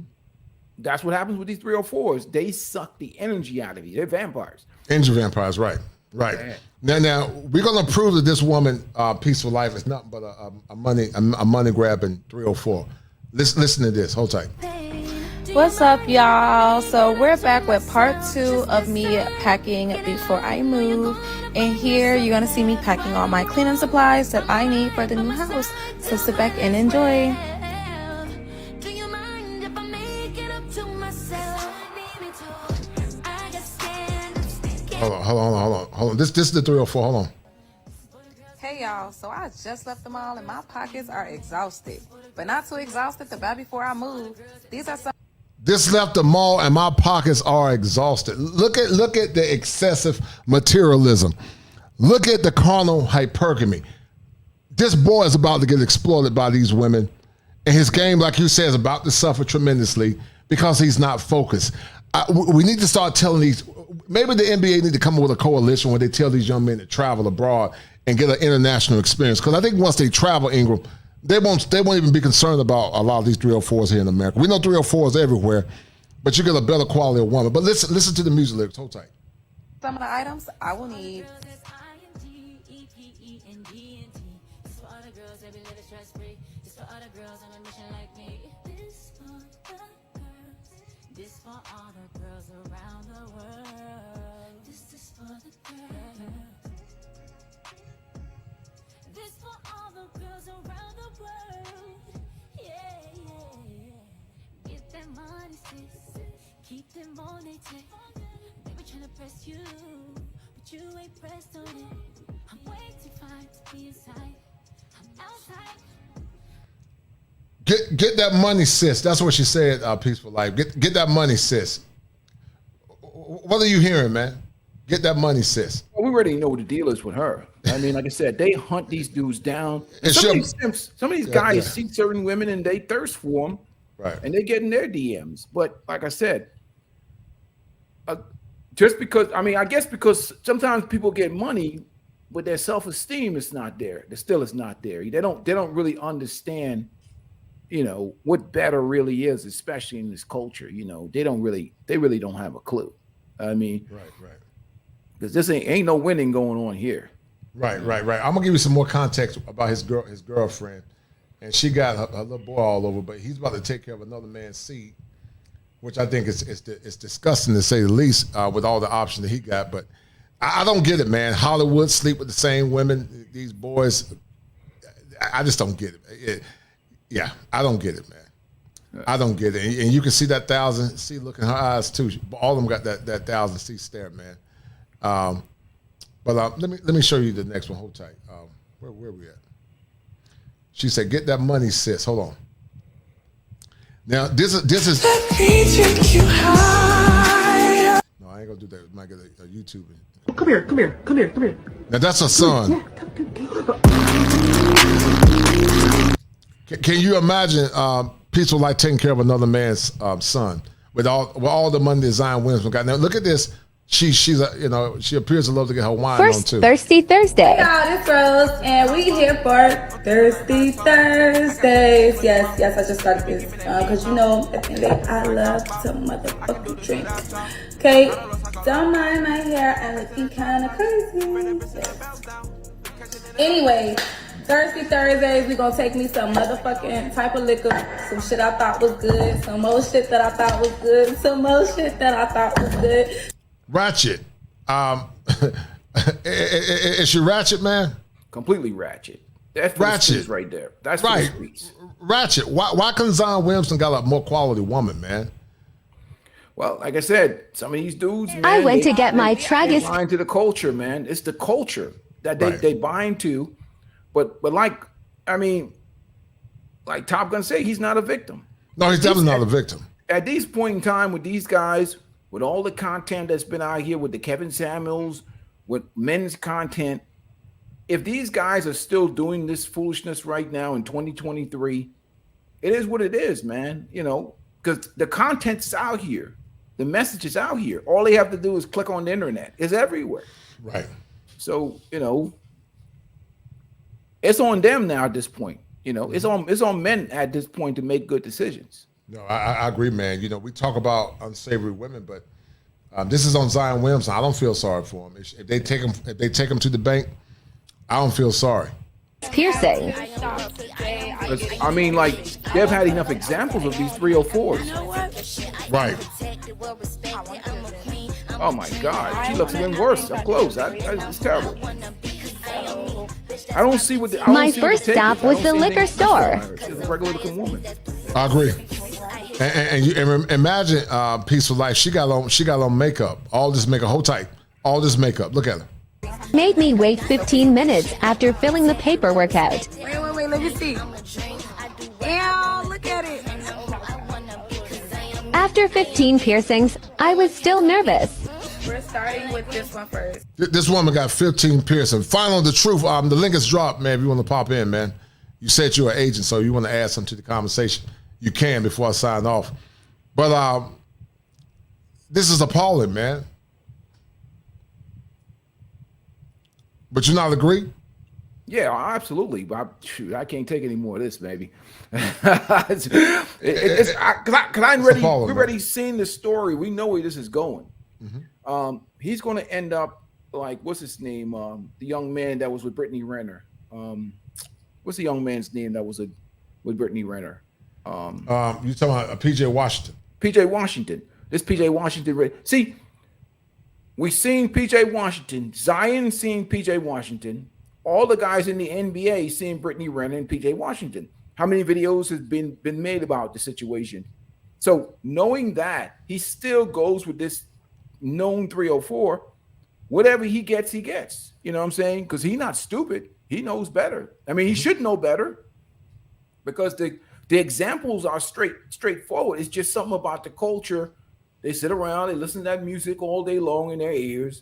That's what happens with these 304s. They suck the energy out of you. They're vampires. Energy vampires, right. Right. Now we're gonna prove that this woman, Peaceful Life, is nothing but a money grabbing 304. Listen to this. Hold tight. What's up, y'all? So we're back with part 2 of me packing before I move. And here you're gonna see me packing all my cleaning supplies that I need for the new house. So sit back and enjoy. Hold on. This is the 304. Hold on. Hey y'all, so I just left the mall and my pockets are exhausted. But not too exhausted to buy before I move. These are some. This left the mall and my pockets are exhausted. Look at the excessive materialism. Look at the carnal hypergamy. This boy is about to get exploited by these women. And his game, like you said, is about to suffer tremendously because he's not focused. We need to start telling these. Maybe the NBA need to come up with a coalition where they tell these young men to travel abroad and get an international experience. Because I think once they travel, Ingram, they won't even be concerned about a lot of these 304s here in America. We know 304s everywhere, but you get a better quality of woman. But listen to the music lyrics. Hold tight. Some of the items I will need. Keep them on their tape. They be trying to press you, but you ain't pressed on it. I'm way too fine to be inside. I'm outside. Get that money, sis. That's what she said, Peaceful Life. Get that money, sis. What are you hearing, man? Get that money, sis. Well, we already know what the deal is with her. I mean, like I said, they hunt these dudes down. Some of these guys see certain women and they thirst for them. Right. And they get in their DMs. But like I said, just because, I guess because sometimes people get money, but their self-esteem is not there. The still is not there. They don't really understand, what better really is, especially in this culture. They really don't have a clue. Right. Because this ain't no winning going on here. Right. I'm gonna give you some more context about his girlfriend. And she got her little boy all over, but he's about to take care of another man's seed, which I think is disgusting to say the least, with all the options that he got. But I don't get it, man. Hollywood sleep with the same women. These boys, I just don't get it. I don't get it, man. I don't get it. And you can see that 1,000C look in her eyes too. All of them got that 1,000C stare, man. But let me show you the next one. Hold tight. Where we at? She said, "Get that money, sis." Hold on. Now this is. No, I ain't gonna do that. I might get a YouTube. Come here. Now that's her son. Can you imagine people like taking care of another man's son with all the money that Zion Williamson got? Now look at this. She appears to love to get her wine on First too. Thirsty Thursday. Hey y'all, it's Rose, and we here for Thirsty Thursdays. Yes, I just started this because at the end of the day, I love to motherfucking drink. Okay, don't mind my hair, I'm looking kind of crazy. Yes. Anyway, Thirsty Thursdays, we gonna take me some motherfucking type of liquor, some shit I thought was good, some more shit that I thought was good, some more shit that I thought was good. Ratchet. Is she ratchet, man? Completely ratchet. That's ratchet right there. That's right. Ratchet. Why couldn't Zion Williamson got a more quality woman, man? Well, like I said, some of these dudes, man, I went to get my tragus. They bind to the culture, man. It's the culture that they bind to. But like Top Gun said, he's not a victim. No, he's definitely not a victim. At this point in time with these guys, with all the content that's been out here with the Kevin Samuels, with men's content, if these guys are still doing this foolishness right now in 2023, it is what it is, man. Because the content's out here. The message is out here. All they have to do is click on the internet. It's everywhere. Right. So, it's on them now at this point. It's on men at this point to make good decisions. No, I agree, man. We talk about unsavory women, but this is on Zion Williamson. I don't feel sorry for him. If they take him to the bank, I don't feel sorry. Piercing. They've had enough examples of these 304s. Right. Oh my God, she looks even worse up close. It's terrible. I don't see what my first stop was the liquor store. She's a regular looking woman. I agree. And imagine Peaceful Life. She got on makeup. All this makeup. Hold tight. All this makeup. Look at her. Made me wait 15 minutes after filling the paperwork out. Wait, let me see. Yeah, look at it. After 15 piercings, I was still nervous. We're starting with this one first. This woman got 15 piercings. Final the truth. The link is dropped, man. If you want to pop in, man. You said you're an agent, so you want to add something to the conversation. You can before I sign off. But this is appalling, man. But you not agree? Yeah, absolutely. But I can't take any more of this, baby. Because we're already seeing the story. We know where this is going. Mm-hmm. He's going to end up like, what's his name? The young man that was with Brittany Renner. What's the young man's name that was with Brittany Renner? You talking about PJ Washington? PJ Washington. This PJ Washington. See, we seen PJ Washington. Zion seen PJ Washington. All the guys in the NBA seeing Brittany Renner and PJ Washington. How many videos has been made about the situation? So knowing that, he still goes with this known 304. Whatever he gets, he gets. You know what I'm saying? Because he's not stupid. He knows better. I mean, he should know better because the examples are straightforward. It's just something about the culture. They sit around, they listen to that music all day long in their ears.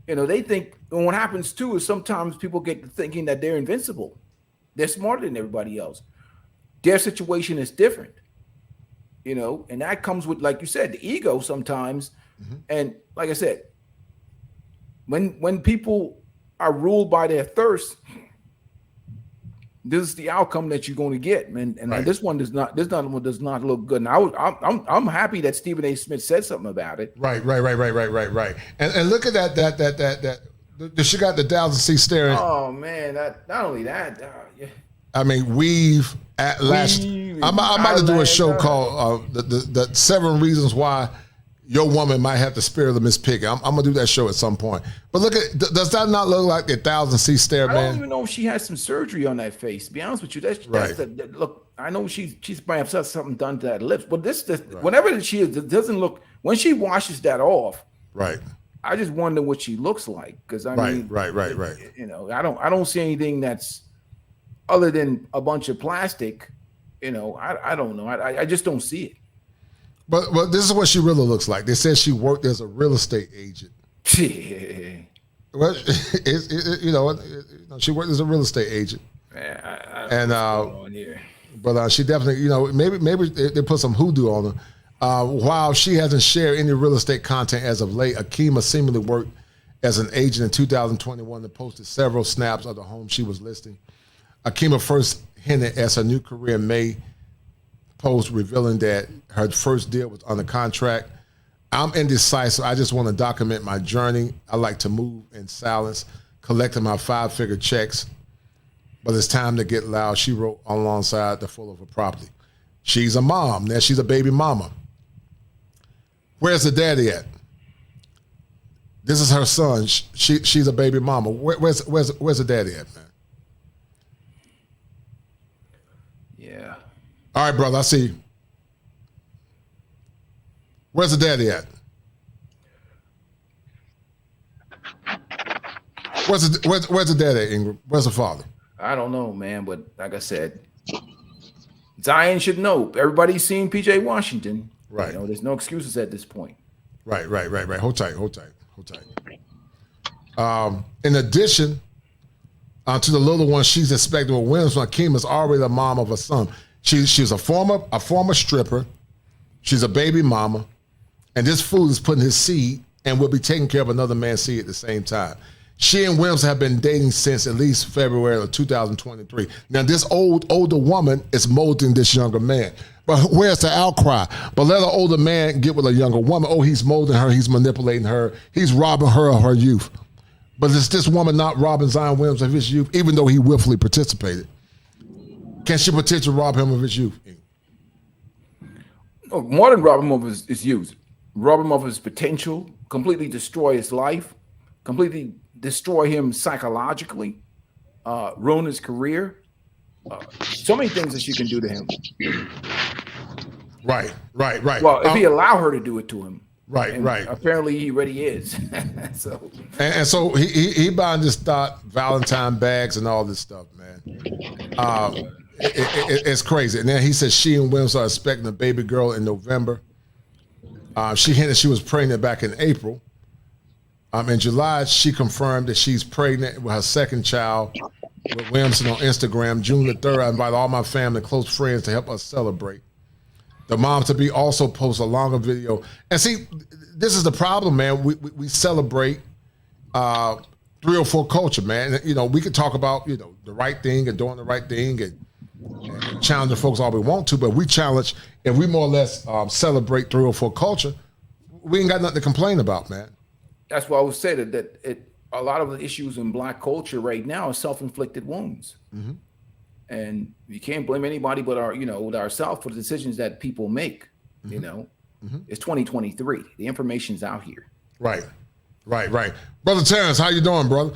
They think, and what happens too is sometimes people get to thinking that they're invincible. They're smarter than everybody else. Their situation is different, and that comes with, like you said, the ego sometimes. Mm-hmm. And like I said, when people are ruled by their thirst, this is the outcome that you're going to get, man. And right. This one does not look good. And I'm happy that Stephen A. Smith said something about it. Right. And look at that. She got the 1,000C staring. Oh man, not only that. Yeah. I mean, weave at last. I'm about to do a show called the 7 reasons why your woman might have the spirit of Miss Piggy. I'm gonna do that show at some point. But look at, does that not look like the 1,000C stare, man? I don't even know if she has some surgery on that face. To be honest with you, that's right. Look, I know she might have said something done to that lips, but this whatever she is, it doesn't look. When she washes that off, right. I just wonder what she looks like because I mean, right. You know, I don't see anything that's other than a bunch of plastic. You know, I don't know. I just don't see it. But this is what she really looks like. They said she worked as a real estate agent. Well, you know, she worked as a real estate agent. Man, but she definitely, you know, maybe they put some hoodoo on her. While she hasn't shared any real estate content as of late, Akima seemingly worked as an agent in 2021 and posted several snaps of the home she was listing. Akima first hinted at her new career in May post, revealing that her first deal was under contract. I'm indecisive. I just want to document my journey. I like to move in silence, collecting my 5-figure checks. But it's time to get loud, she wrote alongside the photo of her property. She's a mom. Now she's a baby mama. Where's the daddy at? This is her son. She's a baby mama. Where's the daddy at, man? Yeah. All right, brother, I see you. Where's the daddy at? Where's the daddy at, Ingram? Where's the father? I don't know, man, but like I said, Zion should know. Everybody's seen PJ Washington. Right. You know, there's no excuses at this point. Right. Hold tight. In addition to the little one she's expecting with Williamson, Akeem is already the mom of a son. She's a former stripper. She's a baby mama. And this fool is putting his seed and will be taking care of another man's seed at the same time. She and Williams have been dating since at least February of 2023. Now, this older woman is molding this younger man. But where's the outcry? But let an older man get with a younger woman. Oh, he's molding her. He's manipulating her. He's robbing her of her youth. But is this woman not robbing Zion Williams of his youth, even though he willfully participated? Can she potentially rob him of his youth? No, more than rob him of his youth. Rob him of his potential, completely destroy his life, completely destroy him psychologically, ruin his career. So many things that she can do to him. Right. Well, if he allow her to do it to him. Right. Apparently he already is. So he buying this Valentine bags and all this stuff, man. It's crazy. And then he said she and Williams are expecting a baby girl in November. She hinted she was pregnant back in April. In July, she confirmed that she's pregnant with her second child with Williamson on Instagram. June the 3rd, I invite all my family and close friends to help us celebrate. The mom-to-be also posts a longer video. And see, this is the problem, man. We celebrate 304 culture, man. You know, we could talk about, you know, the right thing and doing the right thing and challenging folks all we want to, but we challenge, if we more or less celebrate 304 culture, we ain't got nothing to complain about, man. That's why I would say that a lot of the issues in Black culture right now are self-inflicted wounds. Mm-hmm. And you can't blame anybody but ourselves for the decisions that people make. Mm-hmm. You know, It's 2023. The information's out here. Right. Brother Terrence, how you doing, brother?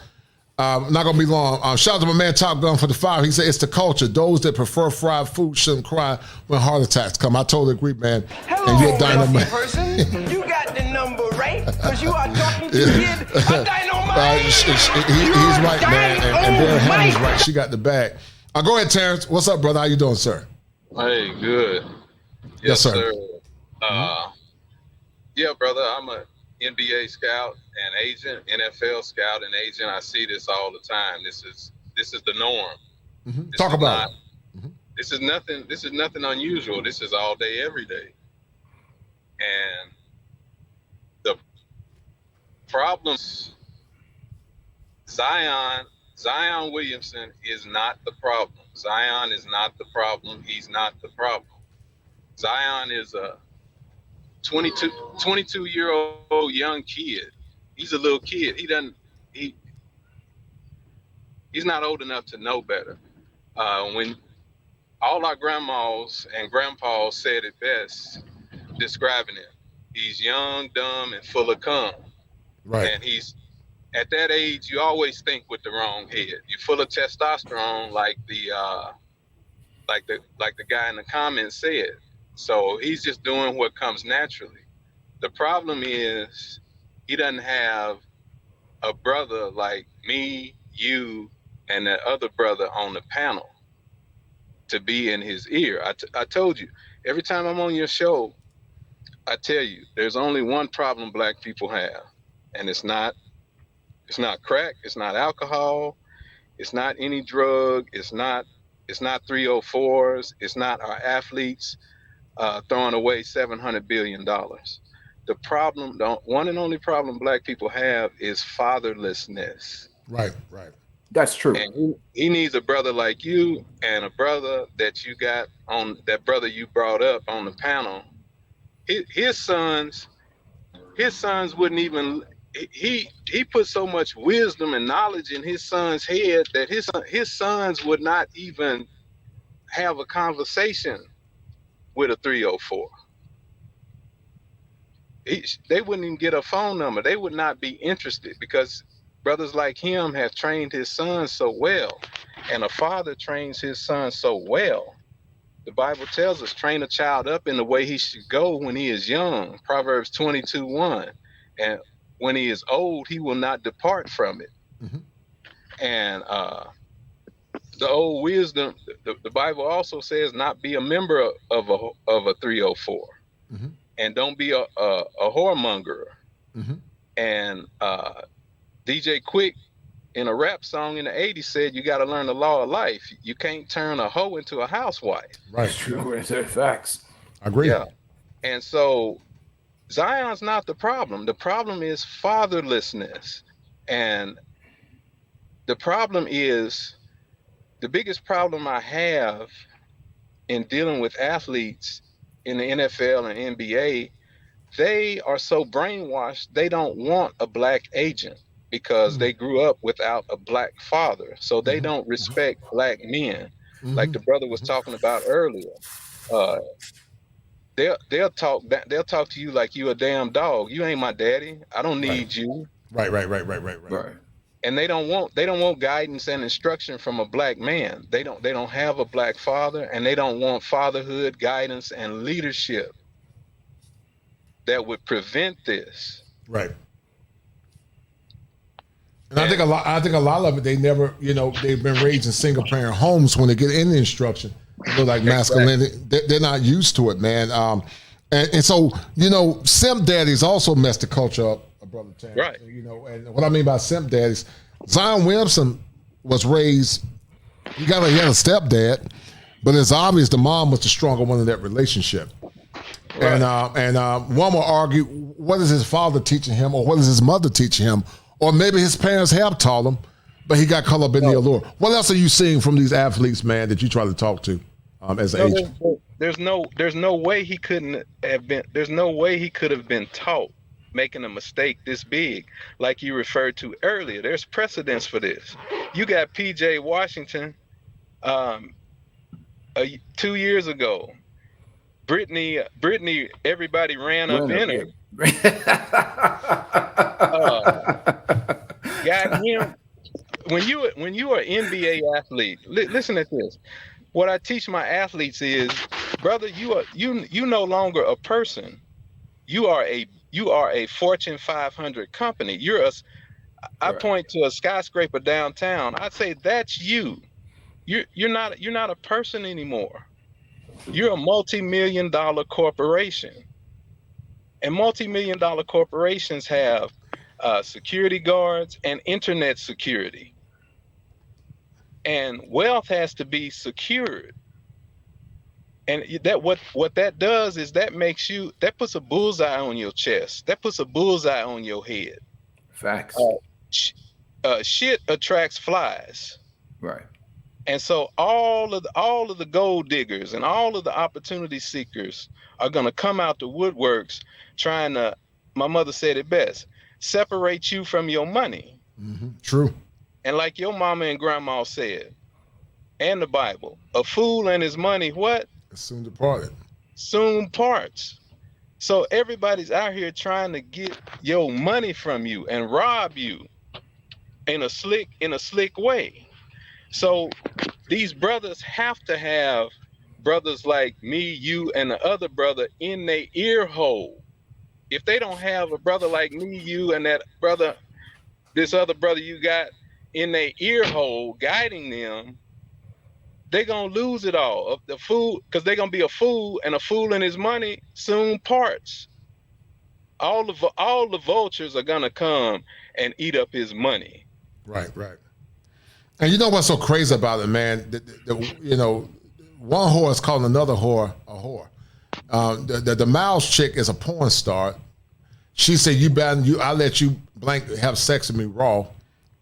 Not gonna be long. Shout out to my man Top Gun for the fire. He said it's the culture. Those that prefer fried food shouldn't cry when heart attacks come. I totally agree, man. Hello, and you're dynamite person. You got the number right because you are talking to kid. A dynamite. He's right, man. And Barry Hammond's right. She got the bag. Go ahead, Terrence. What's up, brother? How you doing, sir? Hey, good. Yes, sir. Yeah, brother. I'm a NBA scout and agent, NFL scout and agent. I see this all the time. This is the norm. Mm-hmm. Talk about it. This is nothing unusual. This is all day, every day. And the problems, Zion Williamson is not the problem. Zion is not the problem. He's not the problem. Zion is a 22-year-old young kid. He's a little kid. He's not old enough to know better. When all our grandmas and grandpas said it best, describing him, he's young, dumb, and full of cum. Right. And he's at that age, you always think with the wrong head. You're full of testosterone, like the like the guy in the comments said. So he's just doing what comes naturally. The problem is he doesn't have a brother like me, you, and that other brother on the panel to be in his ear. I told you, every time I'm on your show, I tell you, there's only one problem black people have, and it's not crack, it's not alcohol, it's not any drug, it's not 304s, it's not our athletes throwing away $700 billion. The problem, the one and only problem black people have is fatherlessness. Right. That's true. And he needs a brother like you and a brother that you got on, that brother you brought up on the panel. His sons wouldn't even, he put so much wisdom and knowledge in his son's head that his sons would not even have a conversation with a 304. They wouldn't even get a phone number. They would not be interested, because brothers like him have trained his sons so well, and a father trains his son so well. The Bible tells us, train a child up in the way he should go when he is young. Proverbs 22:1. And when he is old, he will not depart from it. Mm-hmm. And the old wisdom, the Bible also says, not be a member of a 304. Mm-hmm. And don't be a whoremonger. Mm-hmm. And DJ Quick in a rap song in the 80s said, you got to learn the law of life. You can't turn a hoe into a housewife. Right. That's true. It's facts. I agree. Yeah. And so Zion's not the problem. The problem is fatherlessness. And the problem is, the biggest problem I have in dealing with athletes in the NFL and NBA, they are so brainwashed, they don't want a black agent because they grew up without a black father. So they don't respect black men. Like the brother was talking about earlier. They'll talk to you like you a damn dog. You ain't my daddy. I don't need you. Right. And they don't want guidance and instruction from a black man. They don't have a black father, and they don't want fatherhood, guidance, and leadership that would prevent this. Right. And I think a lot of it, they never, they've been raised in single parent homes. When they get in the instruction, like masculinity, they're not used to it, man. And so, simp daddies also messed the culture up, Brother Tam. Right. And what I mean by simp daddies, Zion Williamson was raised, he had a stepdad, but it's obvious the mom was the stronger one in that relationship. Right. And one will argue, what is his father teaching him, or what is his mother teaching him? Or maybe his parents have taught him, but he got caught up in the allure. What else are you seeing from these athletes, man, that you try to talk to as an agent? There's no way he couldn't have been. There's no way he could have been taught making a mistake this big, like you referred to earlier. There's precedence for this. You got PJ Washington 2 years ago. Brittany, everybody ran up in her. Got him. When you are an NBA athlete, listen to this. What I teach my athletes is, brother, you no longer a person. You are a Fortune 500 company. I point to a skyscraper downtown. I say that's you. You're not a person anymore. You're a multi-million-dollar corporation. And multi-million-dollar corporations have security guards and internet security. And wealth has to be secured. And that what that does is that puts a bullseye on your chest. That puts a bullseye on your head. Facts. Shit attracts flies. Right. And so all of the gold diggers and all of the opportunity seekers are going to come out the woodworks trying to, my mother said it best, separate you from your money. Mm-hmm. True. And like your mama and grandma said, and the Bible, a fool and his money, what? Soon departed. Soon parts. So everybody's out here trying to get your money from you and rob you in a slick way. So these brothers have to have brothers like me, you, and the other brother in their ear hole. If they don't have a brother like me, you, and that brother, this other brother you got in their ear hole guiding them, they're gonna lose it all. Of the fool, because they're gonna be a fool, and a fool and his money soon parts. All the vultures are gonna come and eat up his money. Right. And you know what's so crazy about it, man? You know, one whore is calling another whore a whore. The Miles chick is a porn star. She said, I let you blank have sex with me raw,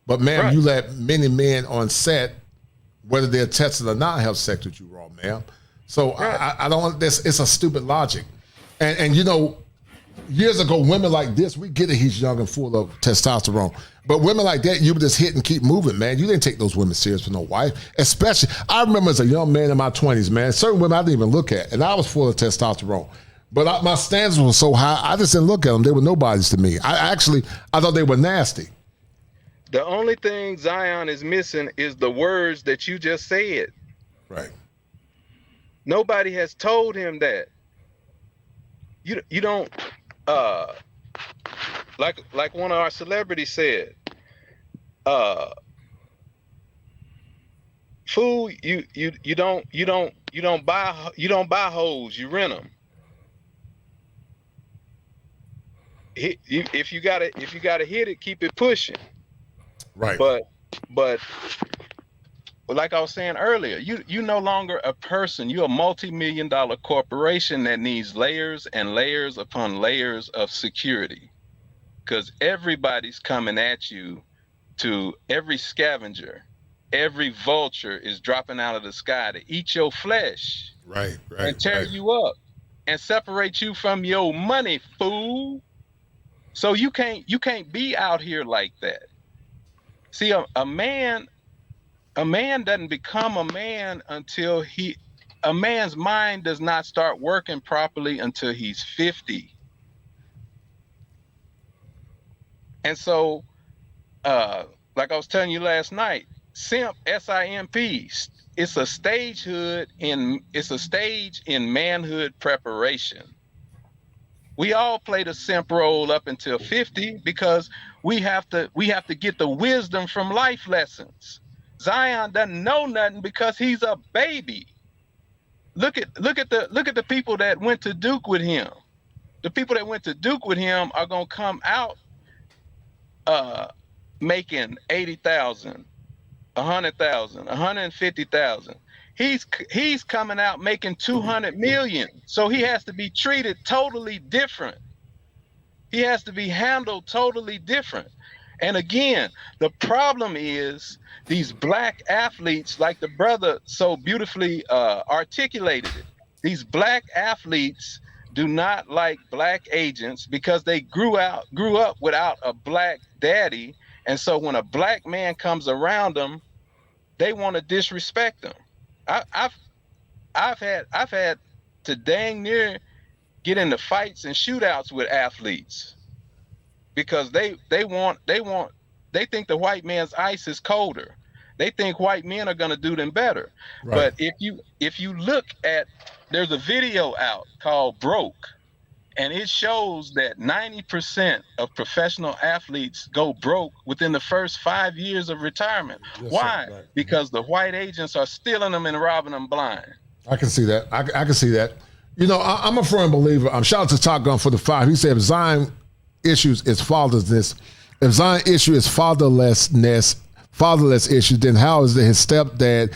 but ma'am, you let many men on set, whether they're tested or not, have sex with you raw, ma'am. So I don't. It's a stupid logic, and you know, years ago, women like this, we get it. He's young and full of testosterone. But women like that, you would just hit and keep moving, man. You didn't take those women serious for no wife. Especially, I remember as a young man in my 20s, man, certain women I didn't even look at, and I was full of testosterone. But my standards were so high, I just didn't look at them. They were nobodies to me. I thought they were nasty. The only thing Zion is missing is the words that you just said. Right. Nobody has told him that. You don't like one of our celebrities said, fool, you don't buy hoes, you rent them. If you gotta hit it, keep it pushing. Right. But like I was saying earlier, you no longer a person. You're a multi-million-dollar corporation that needs layers and layers upon layers of security, because everybody's coming at you. To every scavenger, every vulture is dropping out of the sky to eat your flesh, right, and tear you up and separate you from your money, fool. So you can't be out here like that. See, a man doesn't become a man until a man's mind does not start working properly until he's 50. And so, like I was telling you last night, simp, S-I-M-P, it's a stage in manhood preparation. We all play the simp role up until 50 because we have to get the wisdom from life lessons. Zion doesn't know nothing because he's a baby. Look at the people that went to Duke with him. The people that went to Duke with him are gonna come out making 80,000, 100,000, 150,000. He's coming out making 200 million. So he has to be treated totally different. He has to be handled totally different. And again, the problem is these black athletes, like the brother so beautifully articulated it. These black athletes do not like black agents because they grew up without a black daddy. And so when a black man comes around them, they want to disrespect them. I've had to dang near get into fights and shootouts with athletes because they think the white man's ice is colder. They think white men are going to do them better. Right. But if you look at, there's a video out called Broke, and it shows that 90% of professional athletes go broke within the first 5 years of retirement. Yes, why? Right. Because the white agents are stealing them and robbing them blind. I can see that. I can see that. You know, I'm a firm believer. Shout out to Top Gun for the 5. He said if Zion issues is fatherlessness, if Zion issue is fatherless issue, then how is his stepdad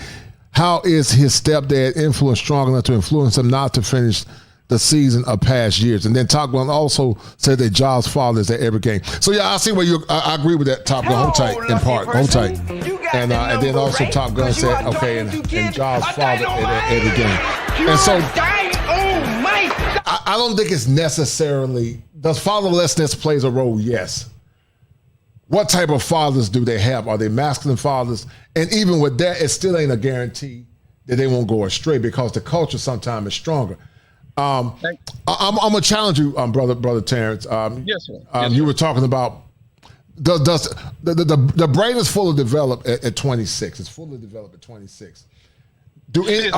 influence strong enough to influence him not to finish the season of past years? And then Top Gun also said that Ja's father is at every game. So yeah, I see where I agree with that, Top Gun. Hold tight in part. Hold tight. And then also right? Top Gun said, okay, and Ja's father at every game. And so I don't think it's necessarily, does fatherlessness plays a role? Yes. What type of fathers do they have? Are they masculine fathers? And even with that, it still ain't a guarantee that they won't go astray because the culture sometimes is stronger. I'm gonna challenge you, brother Terrence. Yes, sir. Yes, you were talking about The brain is fully developed at 26. It's fully developed at 26.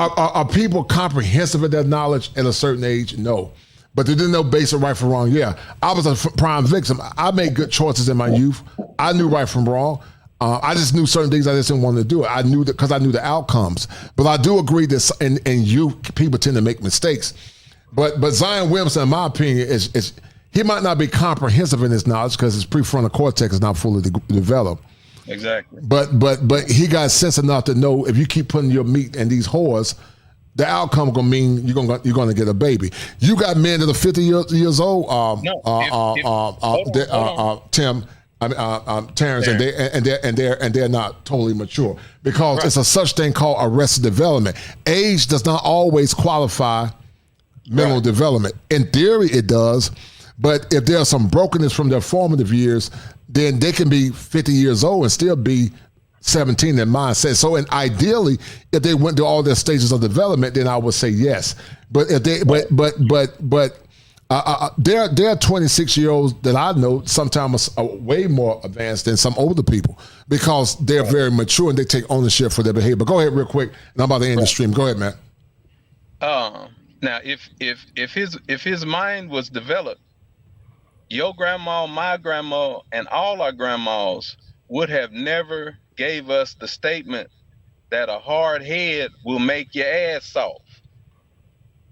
Are people comprehensive in their knowledge at a certain age? No. But they didn't know basic right from wrong. Yeah, I was a prime victim. I made good choices in my youth. I knew right from wrong. I just knew certain things I just didn't want to do. I knew that because I knew the outcomes. But I do agree that in youth, people tend to make mistakes. But Zion Williamson, in my opinion, is he might not be comprehensive in his knowledge because his prefrontal cortex is not fully developed. Exactly. But he got sense enough to know if you keep putting your meat in these whores, the outcome gonna mean you're gonna get a baby. You got men that are 50 years old. Tim, Terrence, and they're not totally mature because it's a such thing called arrested development. Age does not always qualify mental development. In theory, it does, but if there's some brokenness from their formative years, then they can be 50 years old and still be 17 in mindset. So, and ideally, if they went through all their stages of development, then I would say yes. But if they, there are 26-year-olds that I know sometimes are way more advanced than some older people because they're very mature and they take ownership for their behavior. Go ahead, real quick, and I'm about to end the stream. Go ahead, man. Now, if his mind was developed, your grandma, my grandma, and all our grandmas would have never gave us the statement that a hard head will make your ass soft.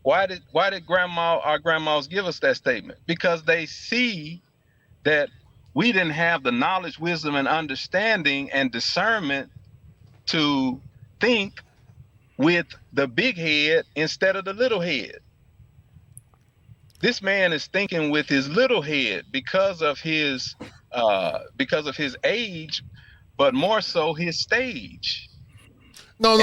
Why did our grandmas give us that statement? Because they see that we didn't have the knowledge, wisdom, and understanding and discernment to think with the big head instead of the little head. This man is thinking with his little head because of his age, but more so his stage. No.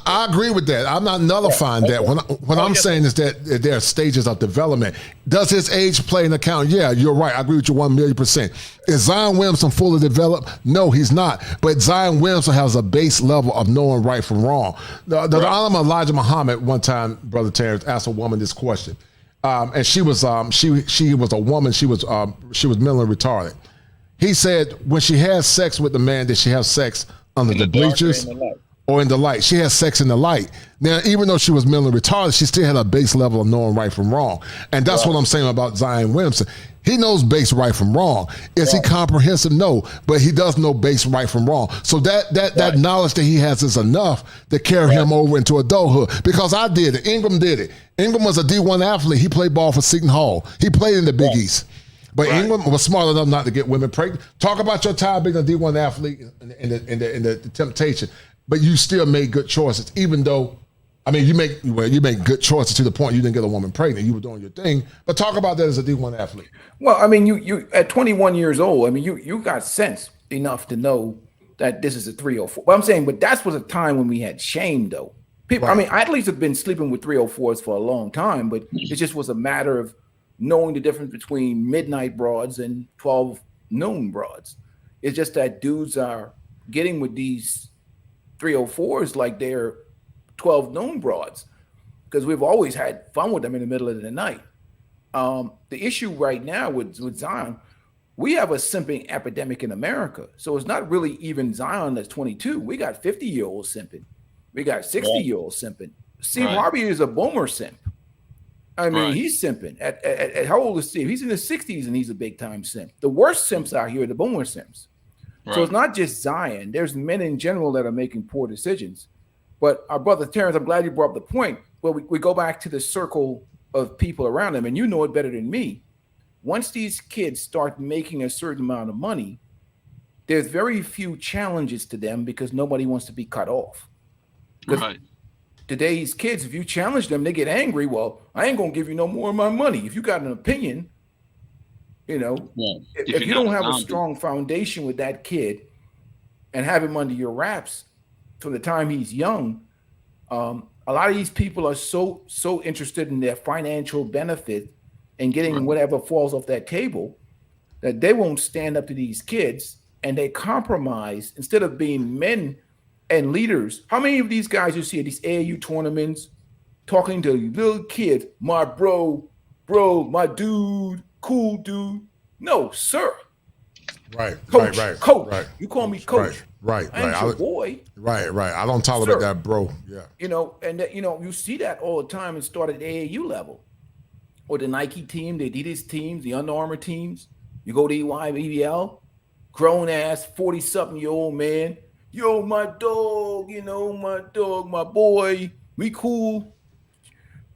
I agree with that. I'm not nullifying that. What I'm saying is that there are stages of development. Does his age play an account? Yeah, you're right. I agree with you 1,000,000%. Is Zion Williamson fully developed? No, he's not. But Zion Williamson has a base level of knowing right from wrong. The Honorable Elijah Muhammad one time, Brother Terrence, asked a woman this question. And she was she was a woman. She was mentally retarded. He said when she has sex with the man, did she have sex under the bleachers or in the light? She has sex in the light. Now, even though she was mentally retarded, she still had a base level of knowing right from wrong. And that's what I'm saying about Zion Williamson. He knows base right from wrong. Is he comprehensive? No, but he does know base right from wrong. So that knowledge that he has is enough to carry him over into adulthood. Because I did it. Ingram did it. Ingram was a D1 athlete. He played ball for Seton Hall. He played in the Big East. But Ingram was smart enough not to get women pregnant. Talk about your time being a D1 athlete and the temptation. But you still made good choices, even though, I mean, you make good choices to the point you didn't get a woman pregnant. You were doing your thing. But talk about that as a D1 athlete. Well, I mean, you at 21 years old, I mean, you got sense enough to know that this is a 304. But I'm saying, but that was a time when we had shame, though. People, I mean, athletes have been sleeping with 304s for a long time, but it just was a matter of knowing the difference between midnight broads and 12 noon broads. It's just that dudes are getting with these 304s like they're 12 noon broads because we've always had fun with them in the middle of the night. The issue right now with Zion, we have a simping epidemic in America. So it's not really even Zion that's 22. We got 50-year-olds simping. We got 60-year-olds simping. Steve Harvey is a boomer simp. I mean, he's simping. At how old is Steve? He's in his 60s and he's a big time simp. The worst simps out here are the boomer simps. So it's not just Zion. There's men in general that are making poor decisions. But our brother Terrence, I'm glad you brought up the point. Well, we go back to the circle of people around them, and you know it better than me. Once these kids start making a certain amount of money, there's very few challenges to them because nobody wants to be cut off. Today's kids, if you challenge them, they get angry. Well, I ain't gonna give you no more of my money. If you got an opinion, you know, if you don't have a strong foundation with that kid and have him under your wraps from the time he's young, a lot of these people are so interested in their financial benefit and getting whatever falls off that table that they won't stand up to these kids, and they compromise instead of being men and leaders. How many of these guys you see at these AAU tournaments talking to little kids, my bro, my dude, cool dude? No, sir. Right, Coach, right, coach. right. You call me coach. Right. I ain't your boy. Right. I don't tolerate that, bro. Yeah. You know, and that, you know, you see that all the time and start at the AAU level. Or the Nike team, the Adidas teams, the Under Armour teams. You go to EYBL, grown ass 40-something-year-old man. Yo, my dog, you know, my dog, my boy, we cool.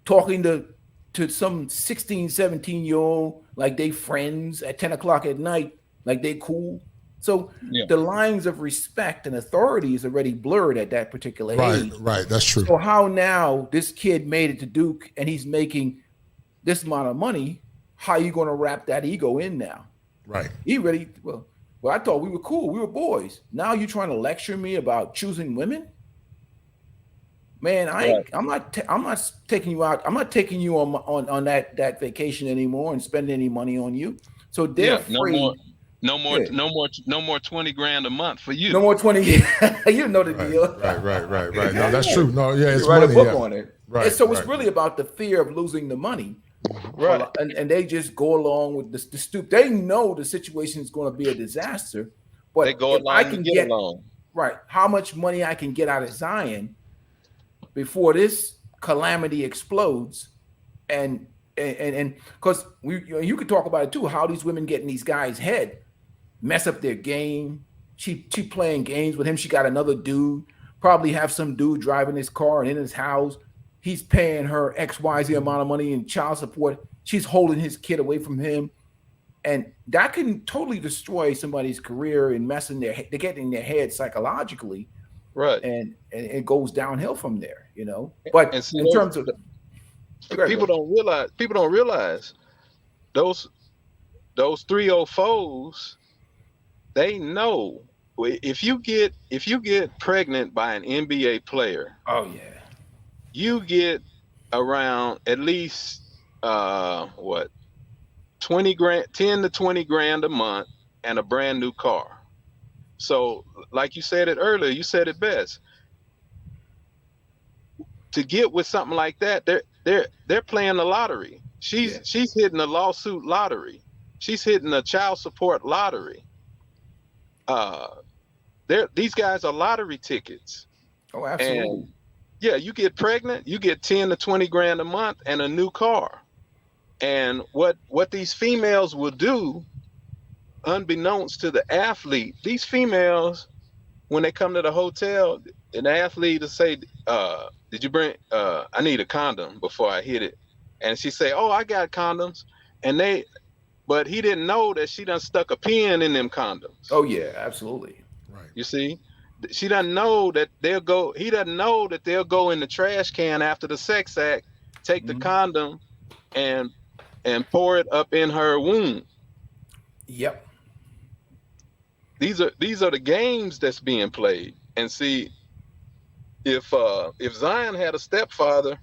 Talking to some 16, 17-year-old like they friends at 10 o'clock at night, like they cool. So the lines of respect and authority is already blurred at that particular age. Right, that's true. So how now this kid made it to Duke and he's making this amount of money, how are you going to wrap that ego in now? Right. He ready, well, I thought we were cool. We were boys. Now you're trying to lecture me about choosing women? Man, I'm not taking you out. I'm not taking you on that vacation anymore and spending any money on you. So they're afraid. No more 20 grand a month for you. No more 20. You know the deal. Right. No, that's true. No, yeah, it's write money, a book on it. Right. And so it's really about the fear of losing the money. Right. And they just go along with the stoop. They know the situation is going to be a disaster, but they go along and get along. Right. How much money I can get out of Zion before this calamity explodes, and because you could talk about it too, how these women get in these guys' head, mess up their game. She playing games with him. She got another dude, probably have some dude driving his car and in his house. He's paying her XYZ amount of money in child support. She's holding his kid away from him. And that can totally destroy somebody's career and messing they get in their head psychologically. Right. And it goes downhill from there, you know. But in terms of people don't realize those 304s, they know if you get pregnant by an NBA player, oh yeah, you get around at least 20 grand, 10 to 20 grand a month and a brand new car. So like you said it earlier, you said it best. To get with something like that, they're playing the lottery. She's hitting a lawsuit lottery. She's hitting a child support lottery. These guys are lottery tickets. Oh, absolutely. And yeah, you get pregnant, you get 10 to 20 grand a month and a new car. And what these females will do, unbeknownst to the athlete, these females, when they come to the hotel, an athlete will say, did you bring, I need a condom before I hit it. And she say, oh, I got condoms. But he didn't know that she done stuck a pin in them condoms. Oh yeah, absolutely. Right. You see, he doesn't know that they'll go in the trash can after the sex act, take the condom and pour it up in her womb. Yep. These are the games that's being played. And see, if Zion had a stepfather,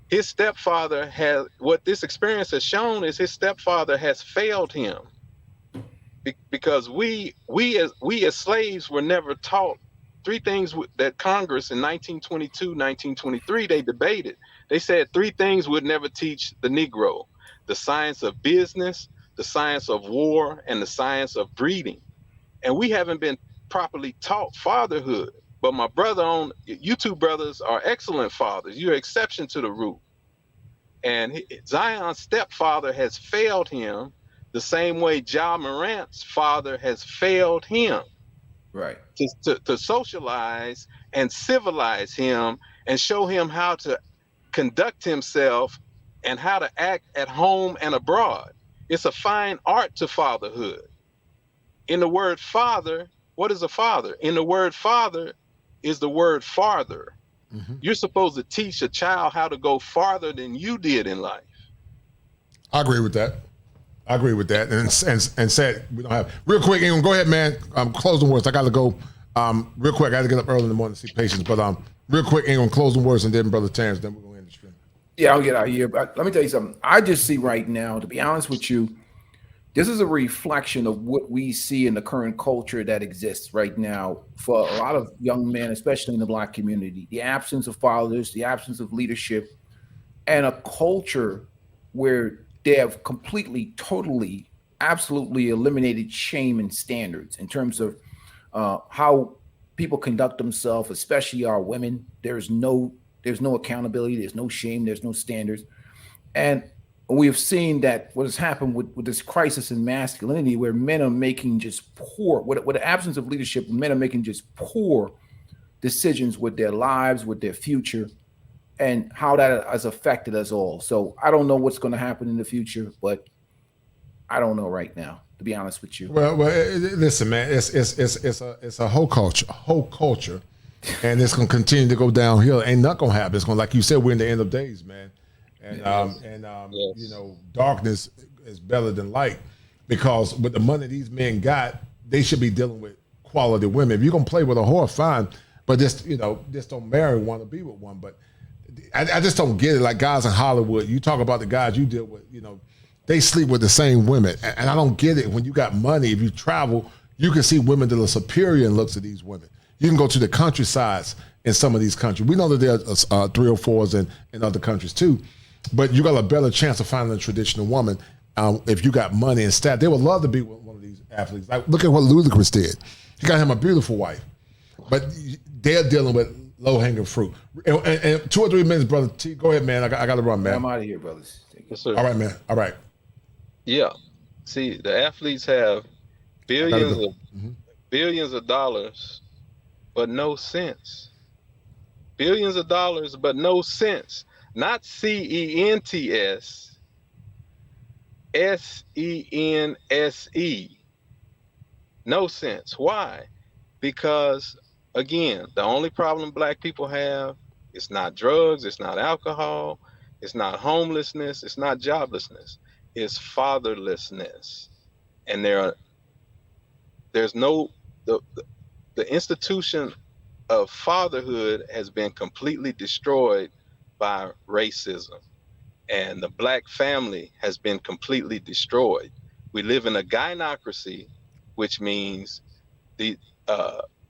his stepfather has, what this experience has shown is his stepfather has failed him. Because we as slaves were never taught three things that Congress in 1922, 1923, they debated. They said three things would never teach the Negro: the science of business, the science of war, and the science of breeding. And we haven't been properly taught fatherhood. But my brother, you two brothers are excellent fathers. You're an exception to the rule. And Zion's stepfather has failed him the same way Ja Morant's father has failed him. Right. To socialize and civilize him and show him how to conduct himself and how to act at home and abroad. It's a fine art to fatherhood. In the word father, what is a father? In the word father is the word farther. Mm-hmm. You're supposed to teach a child how to go farther than you did in life. I agree with that. And said we don't have real quick. Ingram, go ahead, man. Closing words. I got to go. Real quick. I got to get up early in the morning to see patients. But real quick, Ingram, closing words, and then Brother Terrence. Then we're going to end the stream. Yeah, I'll get out of here. But let me tell you something. I just see right now, to be honest with you, this is a reflection of what we see in the current culture that exists right now for a lot of young men, especially in the Black community. The absence of fathers, the absence of leadership, and a culture where they have completely, totally absolutely eliminated shame and standards in terms of how people conduct themselves, especially our women. There's no accountability, there's no shame, there's no standards. And we have seen that what has happened with this crisis in masculinity, where men are making just poor, with the absence of leadership, men are making just poor decisions with their lives, with their future, and how that has affected us all. So I don't know what's going to happen in the future, but I don't know right now, to be honest with you. Well, listen, man, it's a whole culture, and it's going to continue to go downhill. Ain't nothing going to happen. It's going, like you said, we're in the end of days, man. And you know, darkness is better than light, because with the money these men got, they should be dealing with quality women. If you're gonna play with a whore, fine, but just don't marry one or be with one. But I just don't get it. Like guys in Hollywood, you talk about the guys you deal with, they sleep with the same women, and I don't get it. When you got money, if you travel, you can see women that are superior in looks to these women. You can go to the countrysides in some of these countries. We know that there's 3 or 4s in other countries too. But you got a better chance of finding a traditional woman if you got money and stat. They would love to be with one of these athletes. Like, look at what Ludacris did. He got him a beautiful wife, but they're dealing with low-hanging fruit. And 2 or 3 minutes, brother T. Go ahead, man. I got to run, man. I'm out of here, brothers. Yes, sir. All right, man. All right. Yeah. See, the athletes have billions of dollars, but no sense. Billions of dollars, but no sense. Not CENTS, SENSE. No sense. Why? Because, again, the only problem black people have is not drugs, it's not alcohol, it's not homelessness, it's not joblessness, it's fatherlessness. And there's no, the institution of fatherhood has been completely destroyed by racism, and the black family has been completely destroyed. We live in a gynocracy, which means the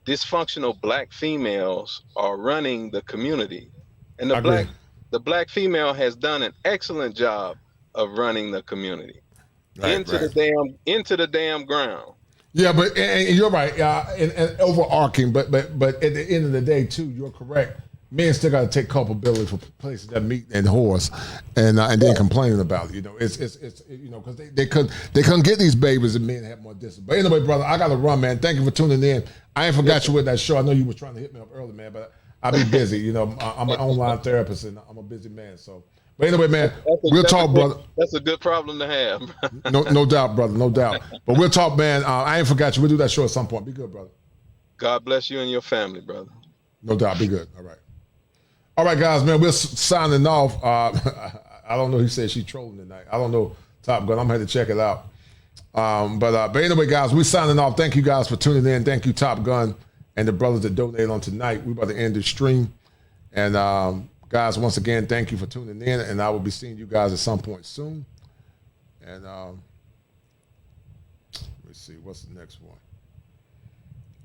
dysfunctional black females are running the community, and the black female has done an excellent job of running the community into the damn ground. Yeah, but and you're right, and overarching, but at the end of the day too, you're correct. Men still got to take culpability for places that meet and whores, and then complaining about it. It's because they couldn't get these babies, and men have more discipline. But anyway, brother, I got to run, man. Thank you for tuning in. I ain't forgot you with that show. I know you were trying to hit me up early, man, but I'll be busy. I'm an online therapist, and I'm a busy man. So, but anyway, man, we'll talk, brother. That's a good problem to have. No doubt, brother, no doubt. But we'll talk, man. I ain't forgot you. We'll do that show at some point. Be good, brother. God bless you and your family, brother. No doubt. Be good. All right. All right, guys, man, we're signing off. I don't know. He said she's trolling tonight. I don't know, Top Gun. I'm going to check it out. But anyway, guys, we're signing off. Thank you guys for tuning in. Thank you, Top Gun, and the brothers that donated on tonight. We're about to end the stream. And guys, once again, thank you for tuning in. And I will be seeing you guys at some point soon. And let's see, what's the next one?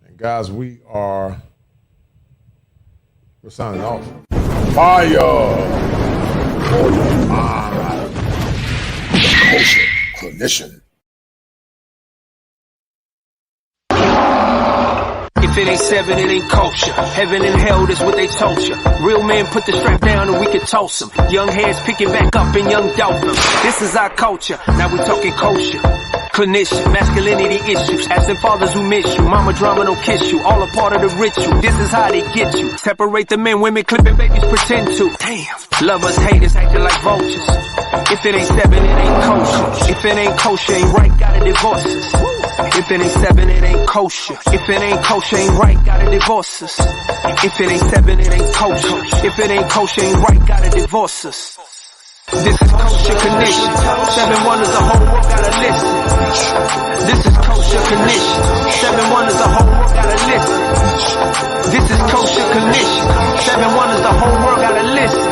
And guys, we're signing off. Fire for your mind. The Kosher Clinician. If it ain't 7, it ain't kosher. Heaven and hell, that's what they told you. Real men put the strap down and we can toss them. Young heads picking back up and young dolphins. This is our culture. Now we talking kosher. Clinician, masculinity issues, asking fathers who miss you, mama drama don't kiss you, all a part of the ritual, this is how they get you, separate the men, women, clipping babies, pretend to, damn, lovers, haters, acting like vultures, if it ain't 7, it ain't kosher, if it ain't kosher, ain't right, gotta divorce us, if it ain't 7, it ain't kosher, if it ain't kosher, ain't right, gotta divorce us, if it ain't 7, it ain't kosher, if it ain't kosher, ain't right, gotta divorce us. This is kosher condition. 7 wonders, the whole world gotta listen. This is kosher condition. 7 wonders, the whole world gotta listen. This is kosher condition. 7 wonders, the whole world gotta listen.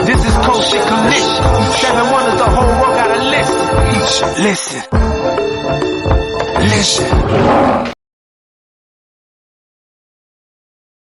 This is kosher condition. 7 wonders, the whole world gotta listen. Listen.